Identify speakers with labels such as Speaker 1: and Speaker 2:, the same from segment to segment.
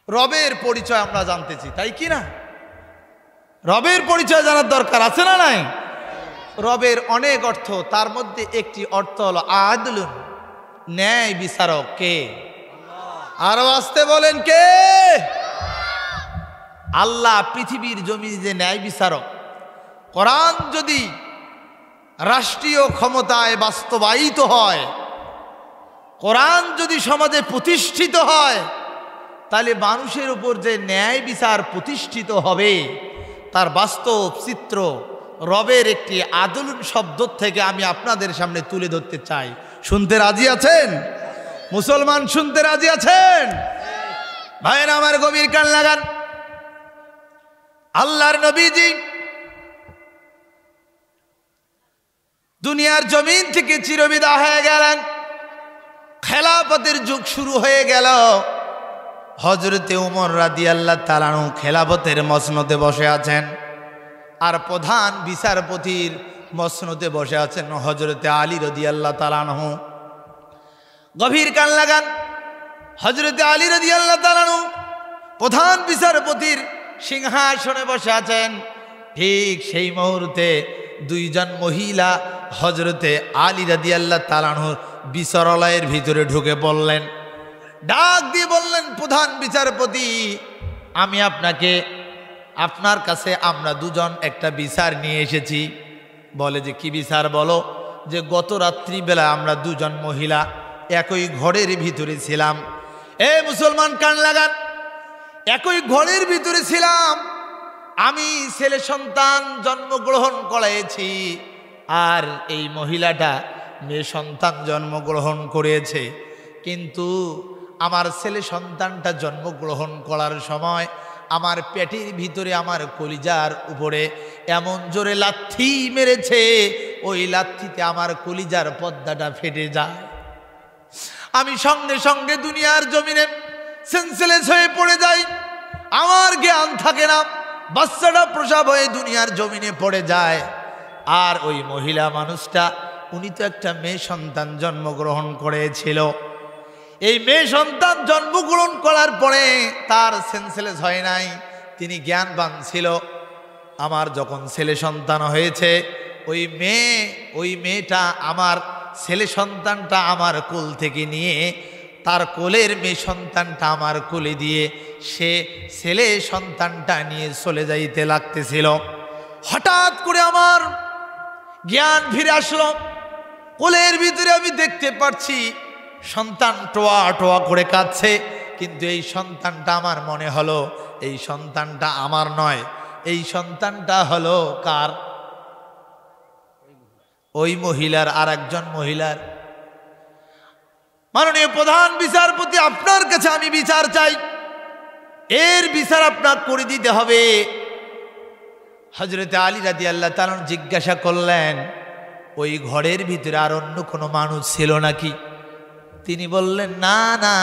Speaker 1: রবের পরিচয় আমরা জানতেছি, তাই কি না? রবের পরিচয় জানার দরকার আছে না নাই? রবের অনেক অর্থ, তার মধ্যে একটি অর্থ হলো আদলুন, ন্যায় বিচারক। কে? আরো আসতে বলেন কে? আল্লাহ পৃথিবীর জমিনে যে ন্যায় বিচারক। কোরআন যদি রাষ্ট্রীয় ক্ষমতায় বাস্তবায়িত হয়, কোরআন যদি সমাজে প্রতিষ্ঠিত হয়, তাহলে মানুষের উপর যে ন্যায় বিচার প্রতিষ্ঠিত হবে তার বাস্তব চিত্র রবের একটি আদলুন শব্দ থেকে আমি আপনাদের সামনে তুলে ধরতে চাই। শুনতে রাজি আছেন? মুসলমান শুনতে রাজি আছেন? ভাইরা আমার, গভীর কান লাগান। আল্লাহর নবীজি দুনিয়ার জমিন থেকে চিরবিদায় হয়ে গেলেন। খেলাফতের যুগ শুরু হয়ে গেল। হযরতে ওমর রাদিয়াল্লাহু তাআলা আনহু খেলাফতের মসনদে বসে আছেন, আর প্রধান বিচারপতির মসনদে বসে আছেন হযরতে আলী রাদিয়াল্লাহু তাআলা আনহু। গভীর কান লাগান। হযরতে আলী রাদিয়াল্লাহু তাআলা আনহু প্রধান বিচারপতির সিংহাসনে বসে আছেন। ঠিক সেই মুহূর্তে দুইজন মহিলা হযরতে আলী রাদিয়াল্লাহু তাআলা আনহুর বিচারালয়ের ভিতরে ঢুকে পড়লেন। ডাক দিয়ে বললেন, প্রধান বিচারপতি, আমি আপনার কাছে আমরা দুজন একটা বিচার নিয়ে এসেছি। বলে যে কি বিচার? বলো। যে গত রাত্রিবেলা আমরা দুজন মহিলা একই ঘরের ভিতরে ছিলাম। এ মুসলমান কান লাগান, একই ঘরের ভিতরে ছিলাম। আমি ছেলে সন্তান জন্মগ্রহণ করাইছি, আর এই মহিলাটা মেয়ে সন্তান জন্মগ্রহণ করেছে। কিন্তু আমার ছেলে সন্তানটা জন্মগ্রহণ করার সময় আমার পেটের ভিতরে আমার কলিজার উপরে এমন জোরে লাথি মেরেছে, ওই লাথিতে আমার কলিজার পর্দাটা ফেটে যায়। আমি সঙ্গে সঙ্গে দুনিয়ার জমিনে সেন্সলেস হয়ে পড়ে যাই। আমার জ্ঞান থাকে না। বাচ্চাটা প্রসব হয়ে দুনিয়ার জমিনে পড়ে যায়। আর ওই মহিলা মানুষটা, উনি তো একটা মেয়ে সন্তান জন্মগ্রহণ করেছিল। এই মেয়ে সন্তান জন্মগ্রহণ করার পরে তার সেন্সলেস হয় নাই, তিনি জ্ঞানবান ছিল। আমার যখন ছেলে সন্তান হয়েছে, ওই মেয়েটা আমার ছেলে সন্তানটা আমার কোল থেকে নিয়ে তার কোলের মেয়ে সন্তানটা আমার কোলে দিয়ে সে ছেলে সন্তানটা নিয়ে চলে যাইতে লাগতেছিল। হঠাৎ করে আমার জ্ঞান ফিরে আসলো। কোলের ভিতরে আমি দেখতে পাচ্ছি সন্তান টোয়া টোয়া করে কাঁদছে, কিন্তু এই সন্তানটা আমার মনে হলো এই সন্তানটা আমার নয়, এই সন্তানটা হলো কার? ওই মহিলার, আর একজন মহিলার। মাননীয় প্রধান বিচারপতি, আপনার কাছে আমি বিচার চাই, এর বিচার আপনার করে দিতে হবে। হযরতে আলী রাদিয়াল্লাহু তাআলা জিজ্ঞাসা করলেন, ওই ঘরের ভিতরে আর অন্য কোনো মানুষ ছিল নাকি? তিনি বললেন, না না,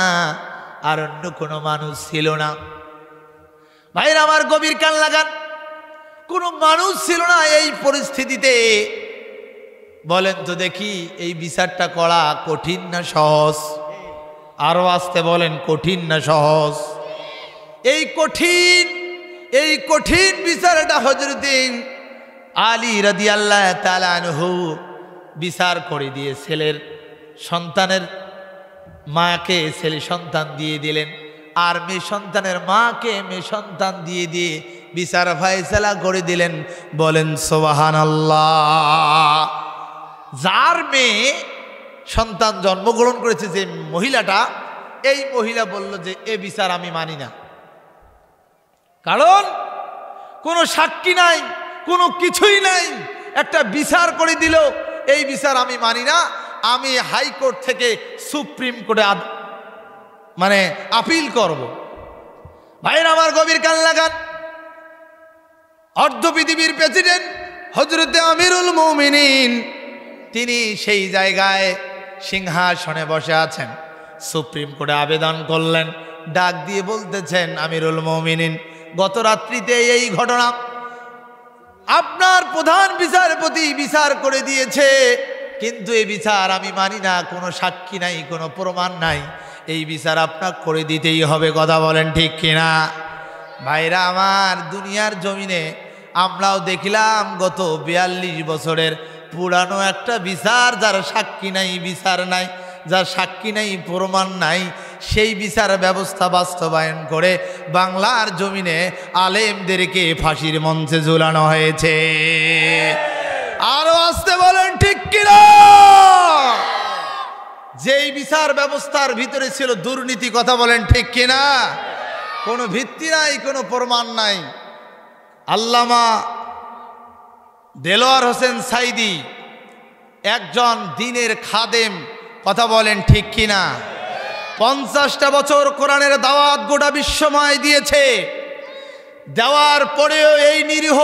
Speaker 1: আর অন্য কোনো মানুষ ছিল না। ভাইরা আমার, গভীর কান লাগান। কোনো মানুষ ছিল না। এই পরিস্থিতিতে বলেন তো দেখি, এই বিচারটা করা কঠিন না সহজ? আরো আসতে বলেন, কঠিন না সহজ? এই কঠিন বিচারটা হযরতে আলী রাদিয়াল্লাহু তাআলা আনহু বিচার করে দিয়ে ছেলের সন্তানের মাকে ছেলে সন্তান দিয়ে দিলেন, আর মেয়ে সন্তানের মাকে মেয়ে সন্তান দিয়ে দিয়ে বিচার ফায়সালা করে দিলেন। বলেন সুবহানাল্লাহ। যার মেয়ে সন্তান জন্মগ্রহণ করেছে যে মহিলাটা, এই মহিলা বলল যে এ বিচার আমি মানি না। কারণ কোনো সাক্ষী নাই, কোনো কিছুই নাই, একটা বিচার করে দিল, এই বিচার আমি মানি না। আমি হাইকোর্ট থেকে সুপ্রিম কোর্টে আপিল করব। ভাইরা আমার, গভীর কান লাগান। অর্ধ পৃথিবীর প্রেসিডেন্ট হযরতে আমিরুল মুমিনিন, তিনি সেই জায়গায় সিংহাসনে বসে আছেন। সুপ্রিম কোর্টে আবেদন করলেন, ডাক দিয়ে বলতেছেন, আমিরুল মুমিনিন, গত রাত্রিতে এই ঘটনা আপনার প্রধান বিচারপতি বিচার করে দিয়েছে, কিন্তু এই বিচার আমি মানি না। কোনো সাক্ষী নাই, কোনো প্রমাণ নাই, এই বিচার আপনার করে দিতেই হবে। কথা বলেন ঠিক কিনা? ভাইরা আমার, দুনিয়ার জমিনে আমরাও দেখলাম গত 42 বছরের পুরানো একটা বিচার, যার সাক্ষী নাই বিচার নাই, যার সাক্ষী নাই প্রমাণ নাই, সেই বিচার ব্যবস্থা বাস্তবায়ন করে বাংলার জমিনে আলেমদেরকে ফাঁসির মঞ্চে ঝুলানো হয়েছে। আরো আসতে বলেন ঠিক কিনা? যেই বিচার ব্যবস্থার ভিতরে ছিল দুর্নীতি। কথা বলেন ঠিক কিনা? কোনো ভিত্তি নাই, কোনো প্রমাণ নাই। আল্লামা দেলোয়ার হোসেন সাইদি একজন দ্বীনের খাদেম। কথা বলেন ঠিক কিনা? 50টা বছর কোরআনের দাওয়াত গোটা বিশ্বময় দিয়েছে। দেওয়ার পরেও এই নিরীহ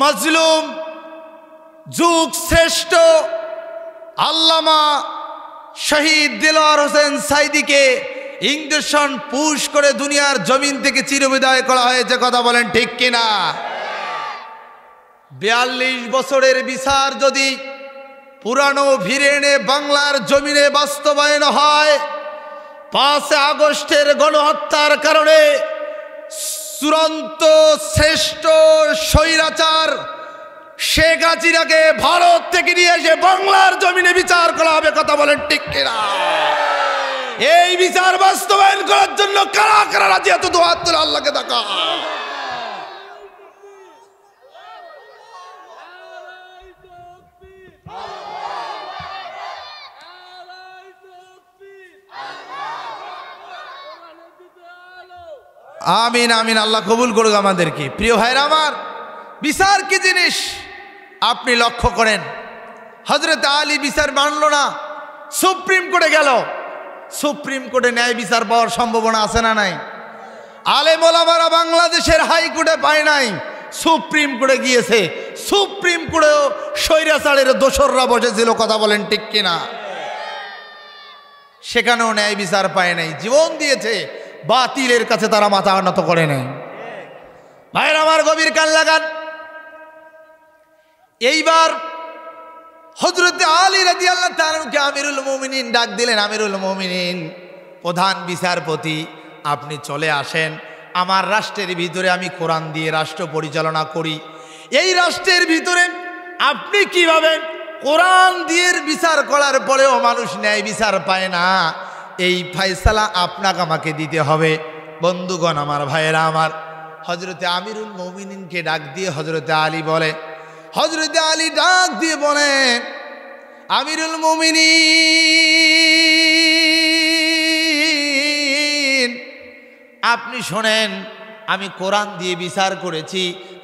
Speaker 1: মাজলুম যুগ শ্রেষ্ঠ আল্লামা শহীদ দেলোয়ার হোসেন সাইদিকে ইঞ্জেকশন পুশ করে দুনিয়ার জমিন থেকে চিরবিদায় করা হয়েছে। কথা বলেন ঠিক কিনা? 42 বছরের বিচার যদি পুরানো ভিড়ে এনে বাংলার জমিনে বাস্তবায়ন হয়, 5 আগস্টের গণহত্যার কারণে চূড়ান্ত শ্রেষ্ঠ স্বৈরাচার শেখ হাসিনাকে ভারত থেকে নিয়ে এসে বাংলার জমিনে বিচার করা হবে। কথা বলেন ঠিক কিনা? এই বিচার বাস্তবায়ন করার জন্য কারা কারা রাজি এত দোয়া তুলে আল্লাহকে দেখা। আমিন আমিন। আল্লাহ কবুল করুক আমাদেরকে। প্রিয় ভাইরা আমার, বিচার কি জিনিস আপনি লক্ষ্য করেন। হযরত আলী বিচার মানল না, সুপ্রিম কোর্টে গেল। সুপ্রিম কোর্টে ন্যায় বিচার পাওয়ার সম্ভাবনা আছে না নাই? আলেম ওলামারা বাংলাদেশের হাইকোর্টে পায় নাই, সুপ্রিম কোর্টে গিয়েছে। সুপ্রিম কোর্টেও স্বৈরাচারের দোসররা বসেছিল। কথা বলেন ঠিক কিনা? সেখানেও ন্যায় বিচার পায় নাই। জীবন দিয়েছে, বাতিলের কাছে তারা মাথা নত করে নাই। ভাইরা আমার, গভীর কান লাগান। এইবার হযরত আলী রাদিয়াল্লাহু তাআলাকে আমিরুল মুমিনিন ডাক দিলেন। আমিরুল মুমিনিন, প্রধান বিচারপতি, আপনি চলে আসেন। আমার রাষ্ট্রের ভিতরে আমি কোরআন দিয়ে রাষ্ট্র পরিচালনা করি। এই রাষ্ট্রের ভিতরে আপনি কিভাবে কোরআন দিয়ে বিচার করার পরেও মানুষ ন্যায় বিচার পায় না? এই ফয়সালা আপনাকে আমাকে দিতে হবে। বন্ধুগণ আমার, ভাইয়েরা আমার, হযরত আমিরুল মুমিনিনকে ডাক দিয়ে হযরত আলী বলে, হযরত আলী ডাক দিয়ে বলে, আমিরুল মুমিনিন, আপনি শোনেন, আমি কোরআন দিয়ে বিচার করেছি,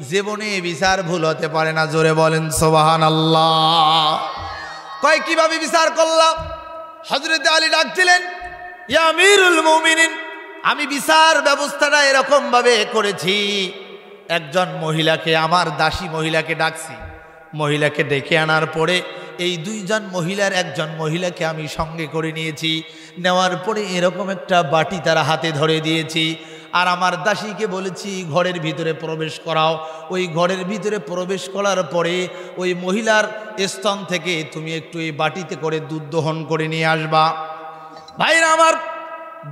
Speaker 1: জীবনে বিচার ভুল হতে পারে না। জোরে বলেন সুবহানাল্লাহ। কয় কিভাবে বিচার করলাম? হযরত আলী ডাক দিলেন, ইয়া আমিরুল মুমিনিন, আমি বিচার ব্যবস্থাটা এরকম ভাবে করেছি। একজন মহিলাকে, আমার দাসী মহিলাকে ডাকছি। মহিলাকে ডেকে আনার পরে এই 2 জন মহিলার একজন মহিলাকে আমি সঙ্গে করে নিয়েছি। নেওয়ার পরে এরকম একটা বাটি তারা হাতে ধরে দিয়েছি। আর আমার দাসীকে বলেছি ঘরের ভিতরে প্রবেশ করাও। ওই ঘরের ভিতরে প্রবেশ করার পরে ওই মহিলার স্তন থেকে তুমি একটু এই বাটিতে করে দুধ দহন করে নিয়ে আসবা। ভাইরা আমার,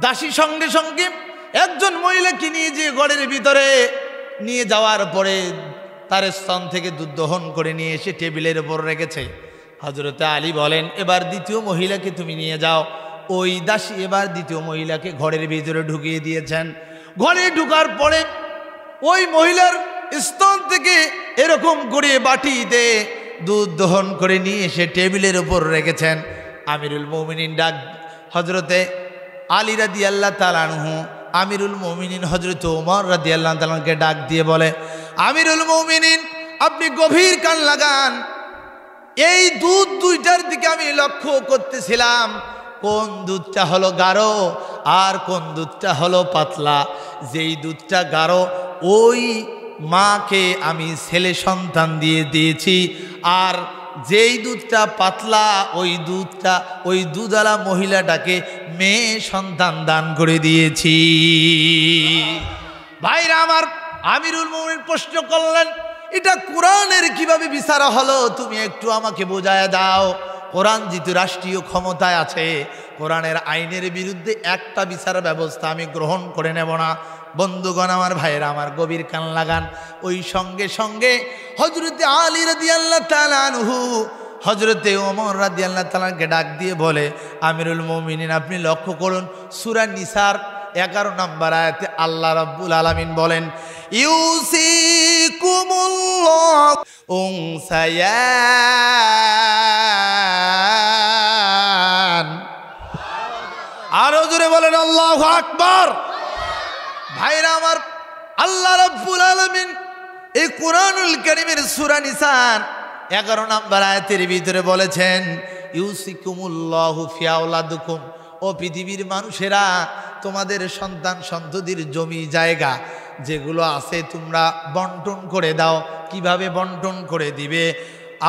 Speaker 1: দাসী সঙ্গে সঙ্গে একজন মহিলাকে নিয়ে যে ঘরের ভিতরে নিয়ে যাওয়ার পরে তার স্তন থেকে দুধ দহন করে নিয়ে এসে টেবিলের উপর রেখেছে। হযরত আলী বলেন, এবার দ্বিতীয় মহিলাকে তুমি নিয়ে যাও। ওই দাসী এবার দ্বিতীয় মহিলাকে ঘরের ভিতরে ঢুকিয়ে দিয়েছেন। ঘরে ঢুকার পরে ওই মহিলার স্তন থেকে এরকম করে বাটিতে দুধ দহন করে নিয়ে এসে টেবিলের উপর রেখেছেন। আমিরুল মুমিনিন ডাক হযরতে আলী রাদিয়াল্লাহু তাআলা আনহু, আমিরুল মুমিনিন হযরত ওমর রাদিয়াল্লাহু তাআলাকে ডাক দিয়ে বলে, আমিরুল মুমিনিন, আপনি গভীর কান লাগান। এই দুধ 2টার দিকে আমি লক্ষ্য করতেছিলাম, কোন দুধটা হলো গাঢ় আর কোন দুধটা হলো পাতলা। যেই দুধটা গাঢ় ওই মাকে আমি ছেলে সন্তান দিয়ে দিয়েছি, আর যেই দুধটা পাতলা ওই দুধওয়ালা মহিলাটাকে মেয়ে সন্তান দান করে দিয়েছি। ভাইরা আমার, আমিরুল মুমিনিন প্রশ্ন করলেন, এটা কোরআনের কিভাবে বিচার হলো? তুমি একটু আমাকে বোঝায় দাও। কোরআন যেহেতু রাষ্ট্রীয় ক্ষমতায় আছে, কোরআনের আইনের বিরুদ্ধে একটা বিচার ব্যবস্থা আমি গ্রহণ করে নেব না। বন্ধুগণ আমার, ভাইয়েরা আমার, গভীর কান লাগান। ওই সঙ্গে সঙ্গে হযরতে আলী রাদিয়াল্লাহু তাআলা আনহু হযরতে ওমর রাদিয়াল্লাহু তাআলাকে ডাক দিয়ে বলে, আমিরুল মুমিনিন, আপনি লক্ষ্য করুন সূরা নিসার 11 নম্বর আয়াতে আল্লাহ রাব্বুল আলামিন বলেন, ইউসিকুমুল্লাহু উনসায়ান। আরো জোরে বলেন আল্লাহু আকবার। ভাইরা আমার, আল্লাহ রাব্বুল আলামিন এই কোরআনুল কারীমের সূরা নিসার 11 নম্বর আয়াতের ভিতরে বলেছেন, ইউসিকুমুল্লাহু ফি আওলাদিকুম, ও পৃথিবীর মানুষেরা, তোমাদের সন্তান সন্ততির জমি জায়গা যেগুলো আছে তোমরা বন্টন করে দাও। কিভাবে বন্টন করে দিবে?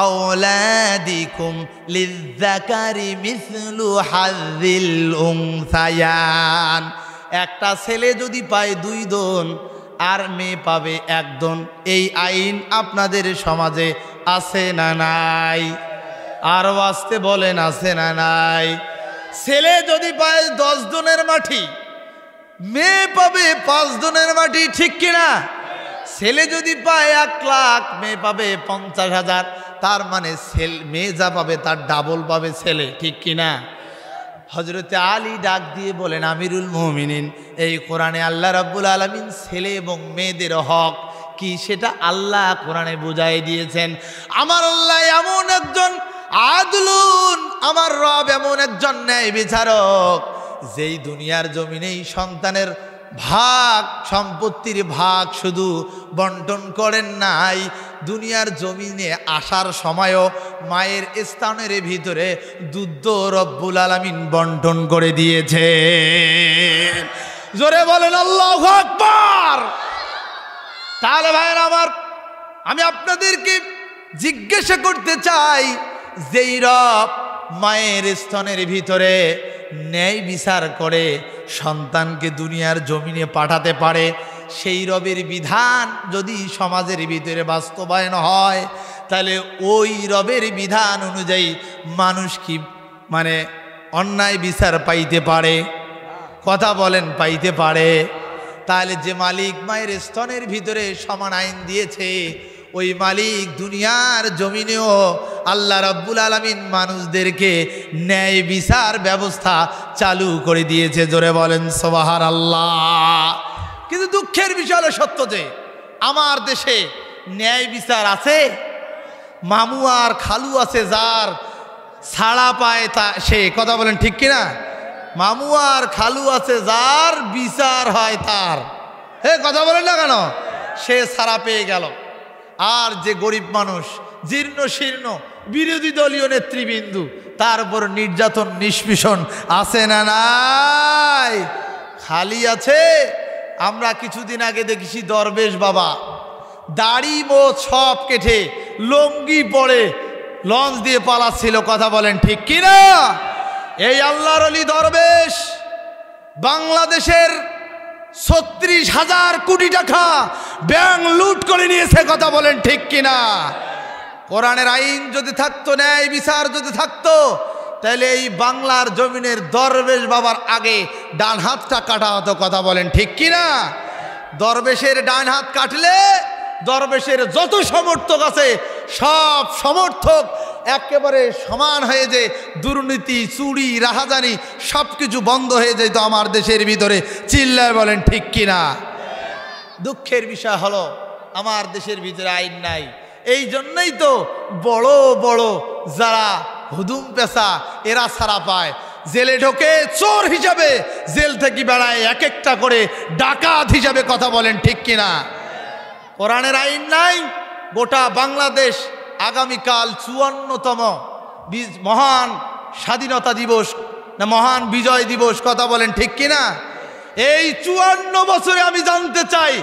Speaker 1: আওলাদিকুম লিযযাকারি মিসলু হাযিল উনসায়ান। একটা ছেলে যদি পায় 2 দন আর মেয়ে পাবে 1 দন, এই আইন আপনাদের সমাজে আছে না নাই? আর আসতে বলেন, আছে না নাই? ছেলে যদি পায় 10 দনের মাটি, মেয়ে পাবে 5 দনের মাটি, ঠিক কিনা? ছেলে যদি পায় 1 লাখ, মেয়ে পাবে 50,000, তার মানে মেয়ে যা পাবে তার ডাবল পাবে ছেলে, ঠিক কিনা? হযরতে আলী ডাক দিয়ে বলেন, আমিরুল মুমিনিন, এই কোরআনে আল্লাহ রাব্বুল আলামিন ছেলে এবং মেয়েদের হক কি সেটা আল্লাহ কোরআনে বুঝাই দিয়েছেন। আমার আল্লাহ এমন একজন আদলুন, আমার রব এমন একজন ন্যায় বিচারক, যেই দুনিয়ার জমিনেই সন্তানের ভাগ, সম্পত্তির ভাগ শুধু বন্টন করেন নাই, দুনিয়ার জমিনে আসার সময়ও মায়ের স্থানের ভিতরে দুধ রব্বুল আলামিন বন্টন করে দিয়েছে। জোরে বলেন আল্লাহু আকবার। তাহলে ভাইরা আমার, আমি আপনাদেরকে জিজ্ঞাসা করতে চাই, যেই রব মায়ের স্তনের ভিতরে ন্যায় বিচার করে সন্তানকে দুনিয়ার জমিনে পাঠাতে পারে, সেই রবের বিধান যদি সমাজের ভিতরে বাস্তবায়ন হয়, তাহলে ওই রবের বিধান অনুযায়ী মানুষ কি মানে অন্যায় বিচার পাইতে পারে? কথা বলেন, পাইতে পারে? তাহলে যে মালিক মায়ের স্তনের ভিতরে সমান আইন দিয়েছে, ওই মালিক দুনিয়ার জমিনেও আল্লাহ রাব্বুল আলামিন মানুষদেরকে ন্যায় বিচার ব্যবস্থা চালু করে দিয়েছে। জোরে বলেন সুবহানাল্লাহ। কিন্তু দুঃখের বিষয় হলো সত্য যে আমার দেশে ন্যায় বিচার আছে, মামু আর খালু আছে, যার ছাড়া পায় তা সে, কথা বলেন ঠিক কিনা? মামু আর খালু আছে, যার বিচার হয় তার, হে কথা বলেন না কেন, সে ছাড়া পেয়ে গেল। আর যে গরিব মানুষ, জীর্ণ শীর্ণ, বিরোধী দলীয় নেতৃবৃন্দ, তার উপর নির্যাতন নিষ্পীষণ আছে না নাই? খালি আছে। আমরা কিছুদিন আগে দেখেছি দরবেশ বাবা দাড়ি মোছ সব কেটে লঙ্গি পরে লঞ্চ দিয়ে পালাচ্ছিল, কথা বলেন ঠিক কিনা? এই আল্লাহর ওলি দরবেশ বাংলাদেশের 36,000 কোটি টাকা ব্যাংক লুট করে নিয়েছে, কথা বলেন ঠিক কিনা? কোরআনের আইন যদি থাকতো, ন্যায় বিচার যদি থাকতো, তাহলে এই বাংলার জমিনের দরবেশ বাবার আগে ডান হাতটা কাটা হতো, কথা বলেন ঠিক কিনা? দরবেশের ডান হাত কাটলে দরবেশের যত সমর্থক আছে সব সমর্থক একেবারে সমান হয়ে যে দুর্নীতি, চুরি, রাহাজানি সব কিছু বন্ধ হয়ে যেত আমার দেশের ভিতরে। চিল্লায় বলেন ঠিক কিনা? দুঃখের বিষয় হলো আমার দেশের ভিতরে আইন নাই। এই জন্যই তো বড় বড় যারা হুদুম পেশা, এরা ছাড়া পায়, জেলে ঢোকে চোর হিসাবে, জেল থেকে বেড়ায় এক একটা করে ডাকাত হিসাবে, কথা বলেন ঠিক কিনা? কোরআনের আইন নাই। গোটা বাংলাদেশ আগামীকাল 54তম মহান স্বাধীনতা দিবস না মহান বিজয় দিবস, কথা বলেন ঠিক কিনা? এই 54 বছরে আমি জানতে চাই,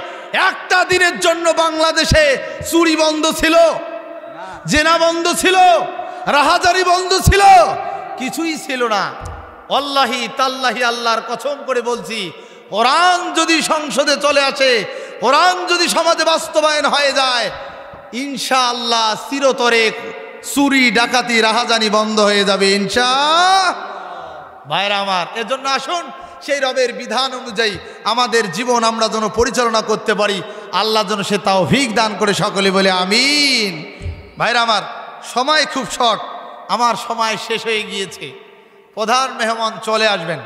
Speaker 1: একটা দিনের জন্য বাংলাদেশে চুরি বন্ধ ছিল, জেনা বন্ধ ছিল, রাহাজারি বন্ধ ছিল? কিছুই ছিল না। আল্লাহি তাল্লাহি আল্লাহর কসম করে বলছি, কোরআন যদি সংসদে চলে আসে, কোরআন যদি সমাজে বাস্তবায়ন হয়ে যায়, ইনশাআল্লাহ চিরতরে চুরি, ডাকাতি, রাহাজানি বন্ধ হয়ে যাবে ইনশাআল্লাহ। ভাইরা আমার, এজন্য আসুন সেই রবের বিধান অনুযায়ী আমাদের জীবন আমরা যেন পরিচালনা করতে পারি, আল্লাহ যেন সে তৌফিক দান করে, সকলে বলে আমিন। ভাইরা আমার, সময় খুব শর্ট, আমার সময় শেষ হয়ে গিয়েছে। প্রধান মেহমান চলে আসবেন।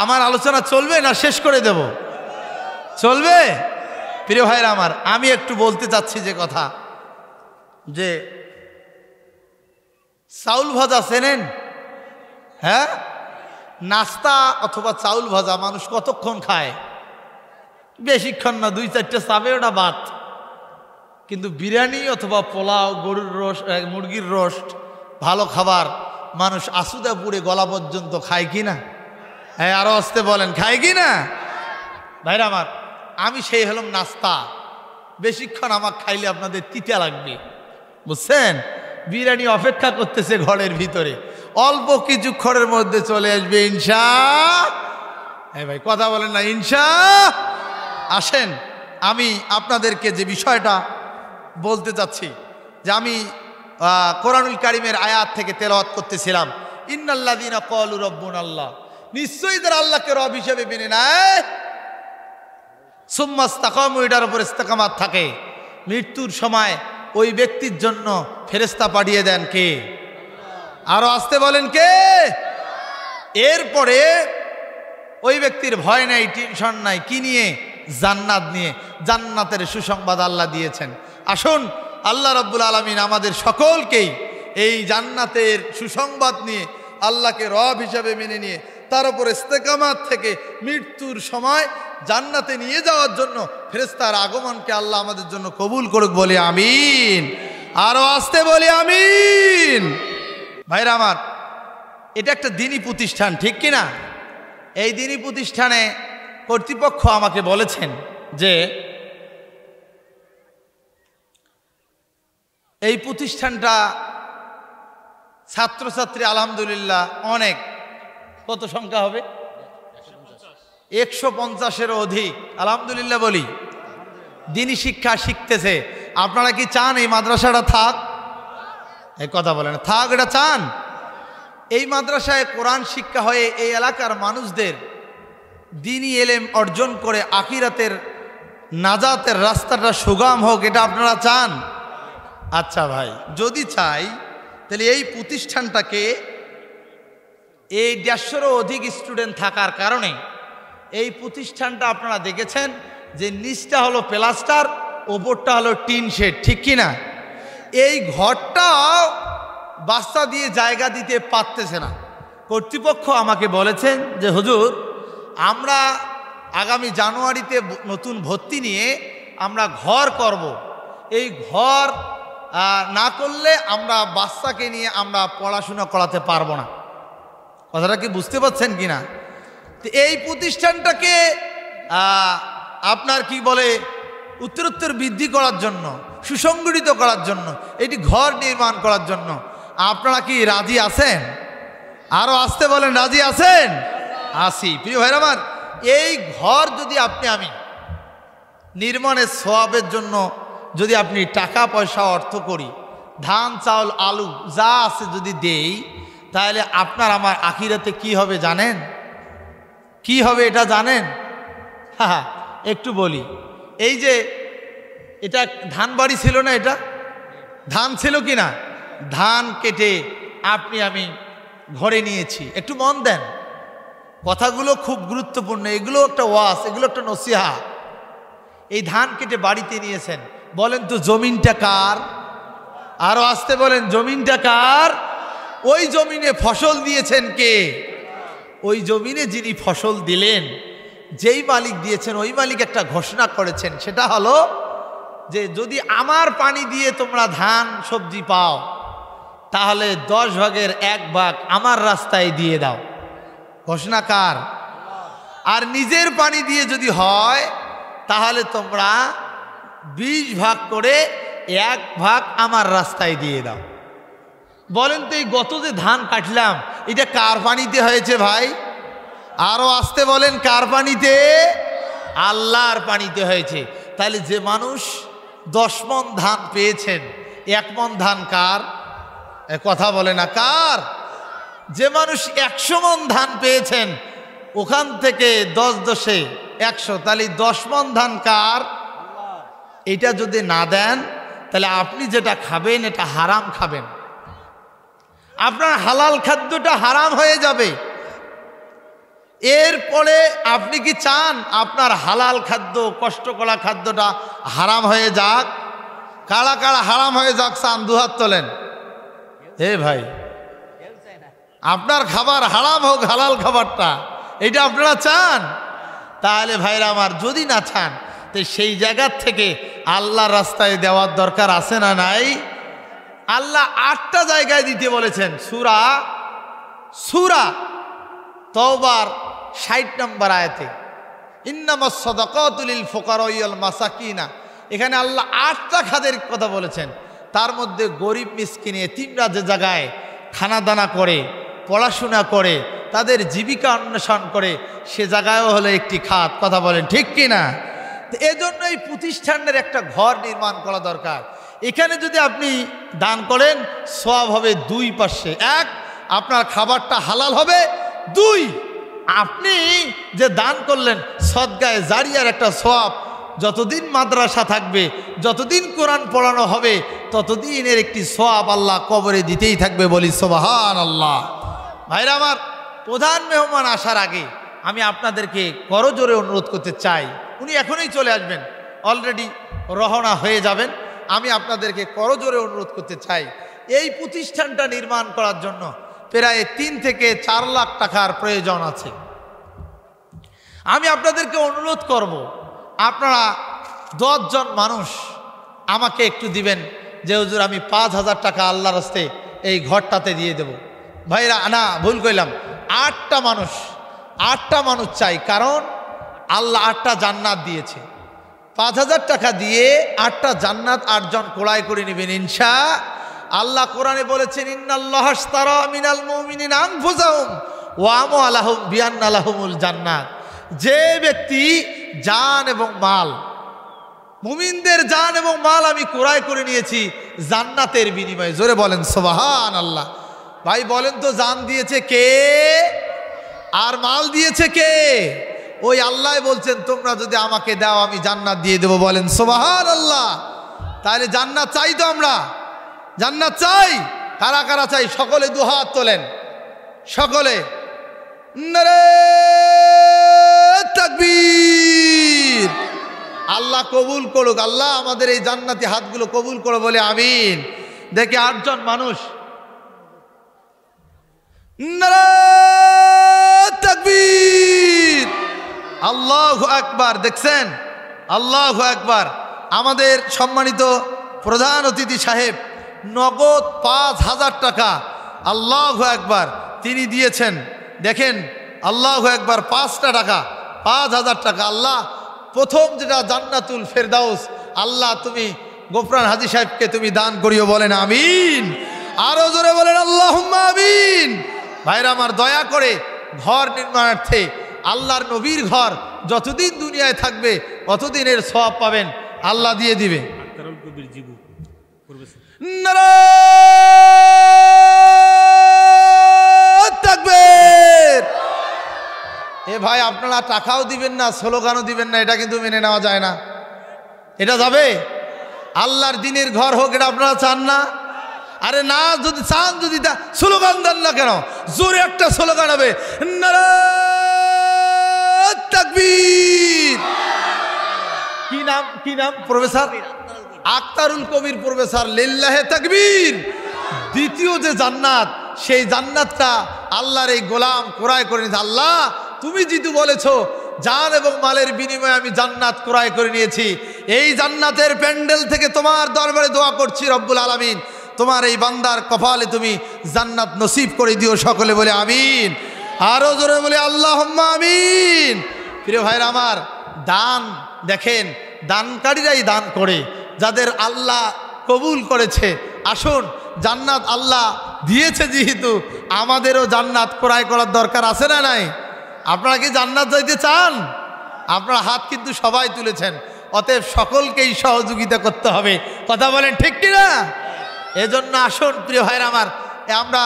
Speaker 1: আমার আলোচনা চলবে না শেষ করে দেব? চলবে? প্রিয় ভাইরা আমার, আমি একটু বলতে চাচ্ছি যে কথা, যে চাউল ভাজা চেনেন? হ্যাঁ, নাস্তা অথবা চাউল ভাজা মানুষ কতক্ষণ খায়? বেশিক্ষণ না, 2-4টা চাবে, ওটা ভাত। কিন্তু বিরিয়ানি অথবা পোলাও, গরুর রোস্ট, মুরগির রোস্ট, ভালো খাবার মানুষ আসুদা পুড়ে গলা পর্যন্ত খায় কি না? হ্যাঁ, আরো আসতে বলেন, খায় কি না? ভাইরা আমার, আমি সেই হলাম নাস্তা। বেশিক্ষণ আমার খাইলে আপনাদের তিতা লাগবে, বুঝছেন? বিরিয়ানি অপেক্ষা করতেছে ঘরের ভিতরে, অল্প কিছুক্ষণের মধ্যে চলে আসবে ইনশা। হ্যাঁ ভাই, কথা বলেন না ইনশা? আসেন, আমি আপনাদেরকে যে বিষয়টা বলতে চাচ্ছি, যে আমি কোরআনুল কারীমের আয়াত থেকে তেলাওয়াত করতেছিলাম, ইন্নাল্লাযীনা ক্বালু রাব্বুনাল্লাহ, নিশ্চয়ই যারা আল্লাহকে রব হিসেবে মেনে নেয়, সুম্মা ইসতাকামু, এটার উপর ইস্তেকামাত থাকে, মৃত্যুর সময় ওই ব্যক্তির জন্য ফেরেশতা পাঠিয়ে দেন কে? আরো আসতে বলেন কে? এরপরে ওই ব্যক্তির ভয় নাই, টেনশন নাই, কি নিয়ে? জান্নাত নিয়ে। জান্নাতের সুসংবাদ আল্লাহ দিয়েছেন। আসুন আল্লাহ রাব্বুল আলামিন আমাদের সকলকেই এই জান্নাতের সুসংবাদ নিয়ে, আল্লাহকে রব হিসাবে মেনে নিয়ে, তার উপর ইস্তেকামাত থেকে মৃত্যুর সময় জান্নাতে নিয়ে যাওয়ার জন্য ফেরেশতার আগমনকে আল্লাহ আমাদের জন্য কবুল করুক, বলে আমিন। আরো আসতে বলি আমিন। ভাইরা আমার, এটা একটা দ্বীনি প্রতিষ্ঠান, ঠিক কিনা? এই দ্বীনি প্রতিষ্ঠানে কর্তৃপক্ষ আমাকে বলেছেন যে এই প্রতিষ্ঠানটা ছাত্রছাত্রী আলহামদুলিল্লাহ অনেক, কত সংখ্যা হবে? 150-এরও অধিক, আলহামদুলিল্লাহ বলি, দ্বীনি শিক্ষা শিখতেছে। আপনারা কি চান এই মাদ্রাসাটা থাক? এই কথা বলেন, থাক, এটা চান? এই মাদ্রাসায় কোরআন শিক্ষা হয়ে এই এলাকার মানুষদের দ্বীনি এলেম অর্জন করে আখিরাতের নাজাতের রাস্তাটা সুগম হোক, এটা আপনারা চান? আচ্ছা ভাই, যদি চাই তাহলে এই প্রতিষ্ঠানটাকে, এই 150-এরও অধিক স্টুডেন্ট থাকার কারণে এই প্রতিষ্ঠানটা আপনারা দেখেছেন যে নিচটা হলো প্লাস্টার, ওপরটা হলো টিন শেড, ঠিক কিনা? এই ঘরটাও বাস্তা দিয়ে জায়গা দিতে পারতেছে না। কর্তৃপক্ষ আমাকে বলেছেন যে হুজুর, আমরা আগামী জানুয়ারিতে নতুন ভর্তি নিয়ে আমরা ঘর করব, এই ঘর না করলে আমরা বাচ্চাকে নিয়ে আমরা পড়াশোনা করাতে পারবো না। কথাটা কি বুঝতে পারছেন কিনা? তো এই প্রতিষ্ঠানটাকে আপনার কি বলে, উত্তরোত্তর বৃদ্ধি করার জন্য, সুসংগঠিত করার জন্য, এটি ঘর নির্মাণ করার জন্য আপনারা কি রাজি আছেন? আরো আসতে বলেন, রাজি আছেন? আসি। প্রিয় ভাইরা আমার, এই ঘর যদি আমি নির্মাণের সওয়াবের জন্য যদি আপনি টাকা পয়সা অর্থ করি, ধান চাউল আলু যা আছে যদি দেই, তাহলে আপনার আমার আখিরাতে কি হবে জানেন? কি হবে এটা জানেন? হ্যাঁ, একটু বলি। এই যে এটা ধান বাড়ি ছিল না, এটা ধান ছিল কি না? ধান কেটে আমি ঘরে নিয়েছি। একটু মন দেন, কথাগুলো খুব গুরুত্বপূর্ণ, এগুলো একটা ওয়াজ, এগুলো একটা নসিহা। এই ধান কেটে বাড়িতে নিয়েছেন, বলেন তো জমিনটা কার? আরো আসতে বলেন, জমিনটা কার? ওই জমিনে ফসল দিয়েছেন কে? ওই জমিনে যিনি ফসল দিলেন, যেই মালিক দিয়েছেন, ওই মালিক একটা ঘোষণা করেছেন, সেটা হলো যে যদি আমার পানি দিয়ে তোমরা ধান সবজি পাও, তাহলে 10 ভাগের 1 ভাগ আমার রাস্তায় দিয়ে দাও। ঘোষণা কার? আর নিজের পানি দিয়ে যদি হয়, তাহলে তোমরা 20 ভাগ করে 1 ভাগ আমার রাস্তায় দিয়ে দাও। বলেন তো, এই গত যে ধান কাটলাম, এটা কার পানিতে হয়েছে ভাই? আরো আসতে বলেন, কার পানিতে? আল্লাহর পানিতে হয়েছে। তাহলে যে মানুষ 10 মণ ধান পেয়েছেন, 1 মণ ধান কার? কথা বলে না, কার? যে মানুষ 100 মণ ধান পেয়েছেন, ওখান থেকে 10 10-এ 100, তাহলে 10 মণ ধান কার? এটা যদি না দেন তাহলে আপনি যেটা খাবেন এটা হারাম খাবেন, আপনার হালাল খাদ্যটা হারাম হয়ে যাবে। এরপরে আপনি কি চান আপনার হালাল খাদ্য, কষ্ট করা খাদ্যটা হারাম হয়ে যাক? কারা কারা হারাম হয়ে যাক চান? দুহাত তোলেন। হে ভাই, আপনার খাবার হারাম হোক, হালাল খাবারটা, এটা আপনারা চান? তাহলে ভাইরা আমার, যদি না চান তো সেই জায়গার থেকে আল্লাহর রাস্তায় দেওয়ার দরকার আছে না নাই? আল্লাহ 8টা জায়গায় দিতে বলেছেন। সূরা তাওবার 60 নম্বর আয়াতে ইন্নামাস সাদাকাতু লিল ফুকারা ওয়াল মাসাকিনা, এখানে আল্লাহ 8টা খাদের কথা বলেছেন। তার মধ্যে গরিব মিসকিন এতিমরা যে জায়গায় খানা দানা করে, পড়াশোনা করে, তাদের জীবিকা অন্বেষণ করে, সে জায়গায়ও হলো একটি খাত। কথা বলেন ঠিক কি না? তো এজন্য এই প্রতিষ্ঠানের একটা ঘর নির্মাণ করা দরকার। এখানে যদি আপনি দান করেন, সওয়াব হবে 2 পাশে। 1, আপনার খাবারটা হালাল হবে। 2, আপনি যে দান করলেন সদকায়ে জারিয়ার একটা সওয়াব, যতদিন মাদ্রাসা থাকবে, যতদিন কোরআন পড়ানো হবে, ততদিন এর একটি সওয়াব আল্লাহ কবরে দিতেই থাকবে। বলি সুবহানাল্লাহ। ভাইরা আমার, প্রধান মেহমান আসার আগে আমি আপনাদেরকে করজোরে অনুরোধ করতে চাই, উনি এখনই চলে আসবেন, অলরেডি রওনা হয়ে যাবেন। আমি আপনাদেরকে করজোরে অনুরোধ করতে চাই, এই প্রতিষ্ঠানটা নির্মাণ করার জন্য প্রায় 3 থেকে 4 লাখ টাকার প্রয়োজন আছে। আমি আপনাদেরকে অনুরোধ করব, আপনারা 10 জন মানুষ আমাকে একটু দিবেন যে হুজুর আমি 5,000 টাকা আল্লাহর রাস্তায় এই ঘরটাতে দিয়ে দেব। ভাইরা, না ভুল কইলাম, 8টা মানুষ চাই, কারণ আল্লাহ 8টা জান্নাত দিয়েছে। 5,000 টাকা দিয়ে 8টা জান্নাত 8 জন ক্রয় করে নেবেন ইনশাআল্লাহ। কোরআনে বলেছেন ইন্নাল্লাহা আশতারা মিনাল মুমিনিনা আনফুসাহুম ওয়া আমওয়ালাহুম বিআন্না লাহুমুল জান্নাত। যে ব্যক্তি জান এবং মাল, মুমিনদের জান এবং মাল আমি ক্রয় করে নিয়েছি জান্নাতের বিনিময়ে। জোরে বলেন সুবহানাল্লাহ। ভাই বলেন তো, জান দিয়েছে কে আর মাল দিয়েছে কে? ওই আল্লাহ বলছেন তোমরা যদি আমাকে দাও আমি জান্নাত দিয়ে দেবো। বলেন সুবহানাল্লাহ। তাহলে জান্নাত চাই তো, আমরা জান্নাত চাই। কারা কারা চাই? সকলে দুহাত তোলেন, সকলে। নারে তাকবীর। আল্লাহ কবুল করুক, আল্লাহ আমাদের এই জান্নাতি হাতগুলো কবুল করো, বলে আমিন। দেখি 8 জন মানুষ। নারে তাকবীর, আল্লাহু আকবার। দেখছেন, আল্লাহু আকবার। আমাদের সম্মানিত প্রধান অতিথি সাহেব নগদ 5,000 টাকা, আল্লাহু আকবার, তিনি দিয়েছেন। দেখেন, আল্লাহু আকবার, 5টা টাকা, 5,000 টাকা। আল্লাহ প্রথম যেটা জান্নাতুল ফেরদাউস, আল্লাহ তুমি গোফরান হাজী সাহেবকে তুমি দান করিও। বলেন আমিন। আরো জোরে বলেন আল্লাহুম্মা আমিন। ভাইরা আমার, দয়া করে ঘর নির্মাণার্থে, আল্লাহর নবীর ঘর যতদিন দুনিয়ায় থাকবে ততদিনের সওয়াব পাবেন, আল্লাহ দিয়ে দিবে। নারায়ে তাকবীর। এ ভাই, আপনারা টাকাও দিবেন না, স্লোগানও দিবেন না, এটা কিন্তু মেনে নেওয়া যায় না। এটা যাবে? আল্লাহর দিনের ঘর হোক, এটা আপনারা চান না? আরে না, যদি চান, যদি স্লোগান দেন না কেন? জোরে একটা স্লোগান হবে, নারায়ে তাকবীর। কি নাম? প্রফেসর আখতারুল কবির প্রফেসর। লিল্লাহে তাকবীর। দ্বিতীয় যে জান্নাত, সেই জান্নাতটা আল্লাহর এই গোলাম ক্রয় করে নিয়েছে। আল্লাহ তুমি যেহেতু বলেছো জান এবং মালের বিনিময়ে আমি জান্নাত ক্রয় করে নিয়েছি, এই জান্নাতের প্যান্ডেল থেকে তোমার দরবারে দোয়া করছি রব্বুল আলামিন, তোমার এই বান্দার কপালে তুমি জান্নাত নসিব করে দিও। সকলে বলে আমিন। আরো জোরে বলে আল্লাহুম্মা আমিন। প্রিয় ভাইরা আমার, দান দেখেন, দানকারীরাই দান করে, যাদের আল্লাহ কবুল করেছে। আসুন, জান্নাত আল্লাহ দিয়েছে যেহেতু, আমাদেরও জান্নাত ক্রয় করার দরকার আছে না নাই? আপনারা কি জান্নাত যাইতে চান? আপনারা হাত কিন্তু সবাই তুলেছেন, অতএব সকলকেই সহযোগিতা করতে হবে। কথা বলেন ঠিক কিনা? এজন্য আসুন প্রিয় ভাইরা আমার, আমরা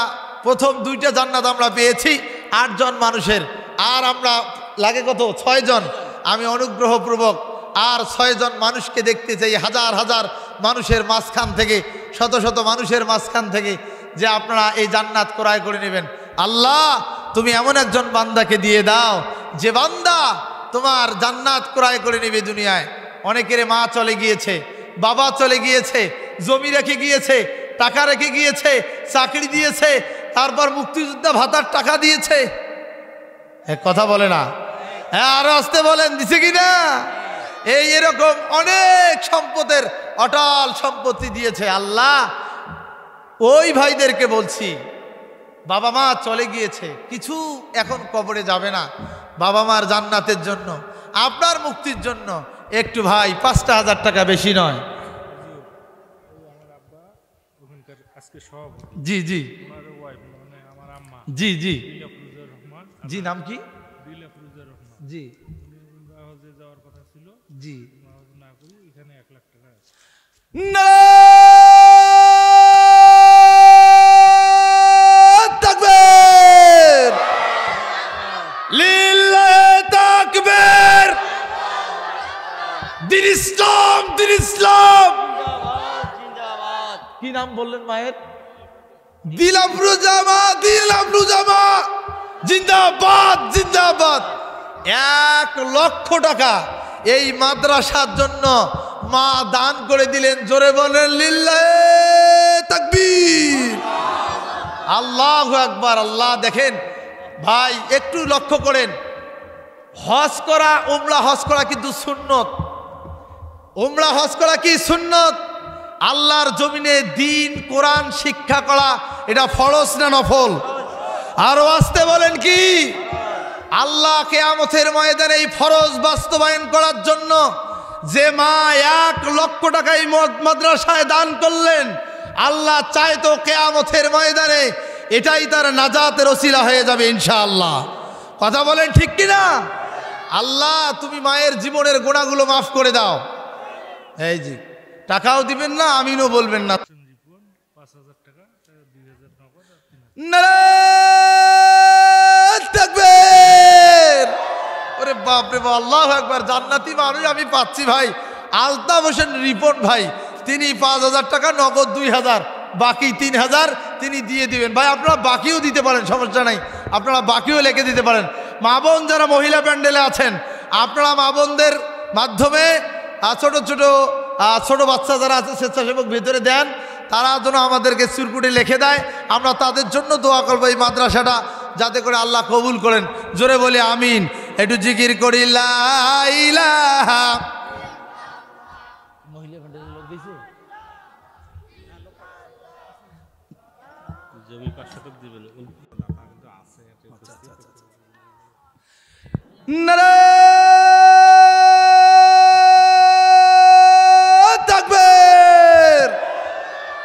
Speaker 1: প্রথম 2টা জান্নাত আমরা পেয়েছি 8 জন মানুষের, আর আমরা লাগে কত 6 জন। আমি অনুগ্রহপূর্বক আর 6 জন মানুষকে দেখতে চাই, হাজার হাজার মানুষের মাঝখান থেকে, শত শত মানুষের মাঝখান থেকে, যে আপনারা এই জান্নাত ক্রয় করে নেবেন। আল্লাহ তুমি এমন একজন বান্দাকে দিয়ে দাও যে বান্দা তোমার জান্নাত ক্রয় করে নেবে দুনিয়ায়। অনেকের মা চলে গিয়েছে, বাবা চলে গিয়েছে, জমি রেখে গিয়েছে, টাকা রেখে গিয়েছে, চাকরি দিয়েছে, তারপর মুক্তিযোদ্ধা ভাতার টাকা দিয়েছে। কথা বলে না, হ্যাঁ আরো আসতে বলেন, দিছে কিনা? এরকম অনেক সম্পদের অটল সম্পত্তি দিয়েছে আল্লাহ। ওই ভাইদেরকে বলছি, বাবা মা চলে গিয়েছে, কিছু এখন কবরে যাবে না, বাবা মার জান্নাতের জন্য, আপনার মুক্তির জন্য একটু ভাই 5,000 টাকা বেশি নয়। জি জি জি জি জি, নাম কি? জি জি, তাকবীর, লিল্লাহি তাকবীর, দিন ইসলাম, দিন ইসলাম। কি নাম বললেন মায়ের? দিলাফরুজামা, দিলাফরুজামা জিন্দাবাদ, জিন্দাবাদ। 1 লক্ষ টাকা এই মাদ্রাসার জন্য মা দান করে দিলেন। জোরে বলেন লিল্লাহি তাকবীর, আল্লাহু আকবার। আল্লাহ দেখেন ভাই, একটু লক্ষ্য করেন, হজ করা, উমরা হজ করা কিন্তু সুন্নত। উমরা হজ করা কি সুন্নত? আল্লাহর জমিনে দ্বীন কোরআন শিক্ষা করা এটা ফরজ না নফল? আরো আসতে বলেন কি? আল্লাহ কিয়ামতের ময়দানে এই ফরজ বাস্তবায়ন করার জন্য যে মা 1 লক্ষ টাকা এই মাদ্রাসায় দান করলেন, আল্লাহ চায় তো কিয়ামতের ময়দানে এটাই তার নাজাতের ওসিলা হয়ে যাবে ইনশাআল্লাহ। কথা বলেন ঠিক কিনা? আল্লাহ তুমি মায়ের জীবনের গুনাহগুলো মাফ করে দাও। এই জি, টাকাও দিবেন না, আমিনও বলবেন না।
Speaker 2: 5,000 টাকা, 2,000 নগদ,
Speaker 1: নারায়ে তাকবীর। ওরে বাপ রে বাপ, আল্লাহু আকবার। জান্নাতি মানুষ আমি পাচ্ছি ভাই। আলতাফ হোসেন রিপন ভাই, তিনি 5,000 টাকা নগদ, 2,000 বাকি 3,000 তিনি দিয়ে দিবেন। ভাই আপনারা বাকিও দিতে পারেন, সমস্যা নাই, আপনারা বাকিও লিখে দিতে পারেন। মা বোন যারা মহিলা প্যান্ডেলে আছেন, আপনারা মা বোনদের মাধ্যমে ছোট ছোট ছোট বাচ্চা যারা আছে স্বেচ্ছাসেবক ভিতরে দেন, তারা যেন আমাদেরকে সুরকুটে লিখে দেয়, আমরা তাদের জন্য দোয়া করবো এই মাদ্রাসাটা যাতে করে আল্লাহ কবুল করেন। জোরে বলে আমিন। একটু জিকির করি লা ইলাহা। মহিলা প্যান্ডেলের লোক দিয়েছে
Speaker 2: জমি 500 টাকা দিবেন, কিন্তু আছে।
Speaker 1: নারায়ে তাকবীর,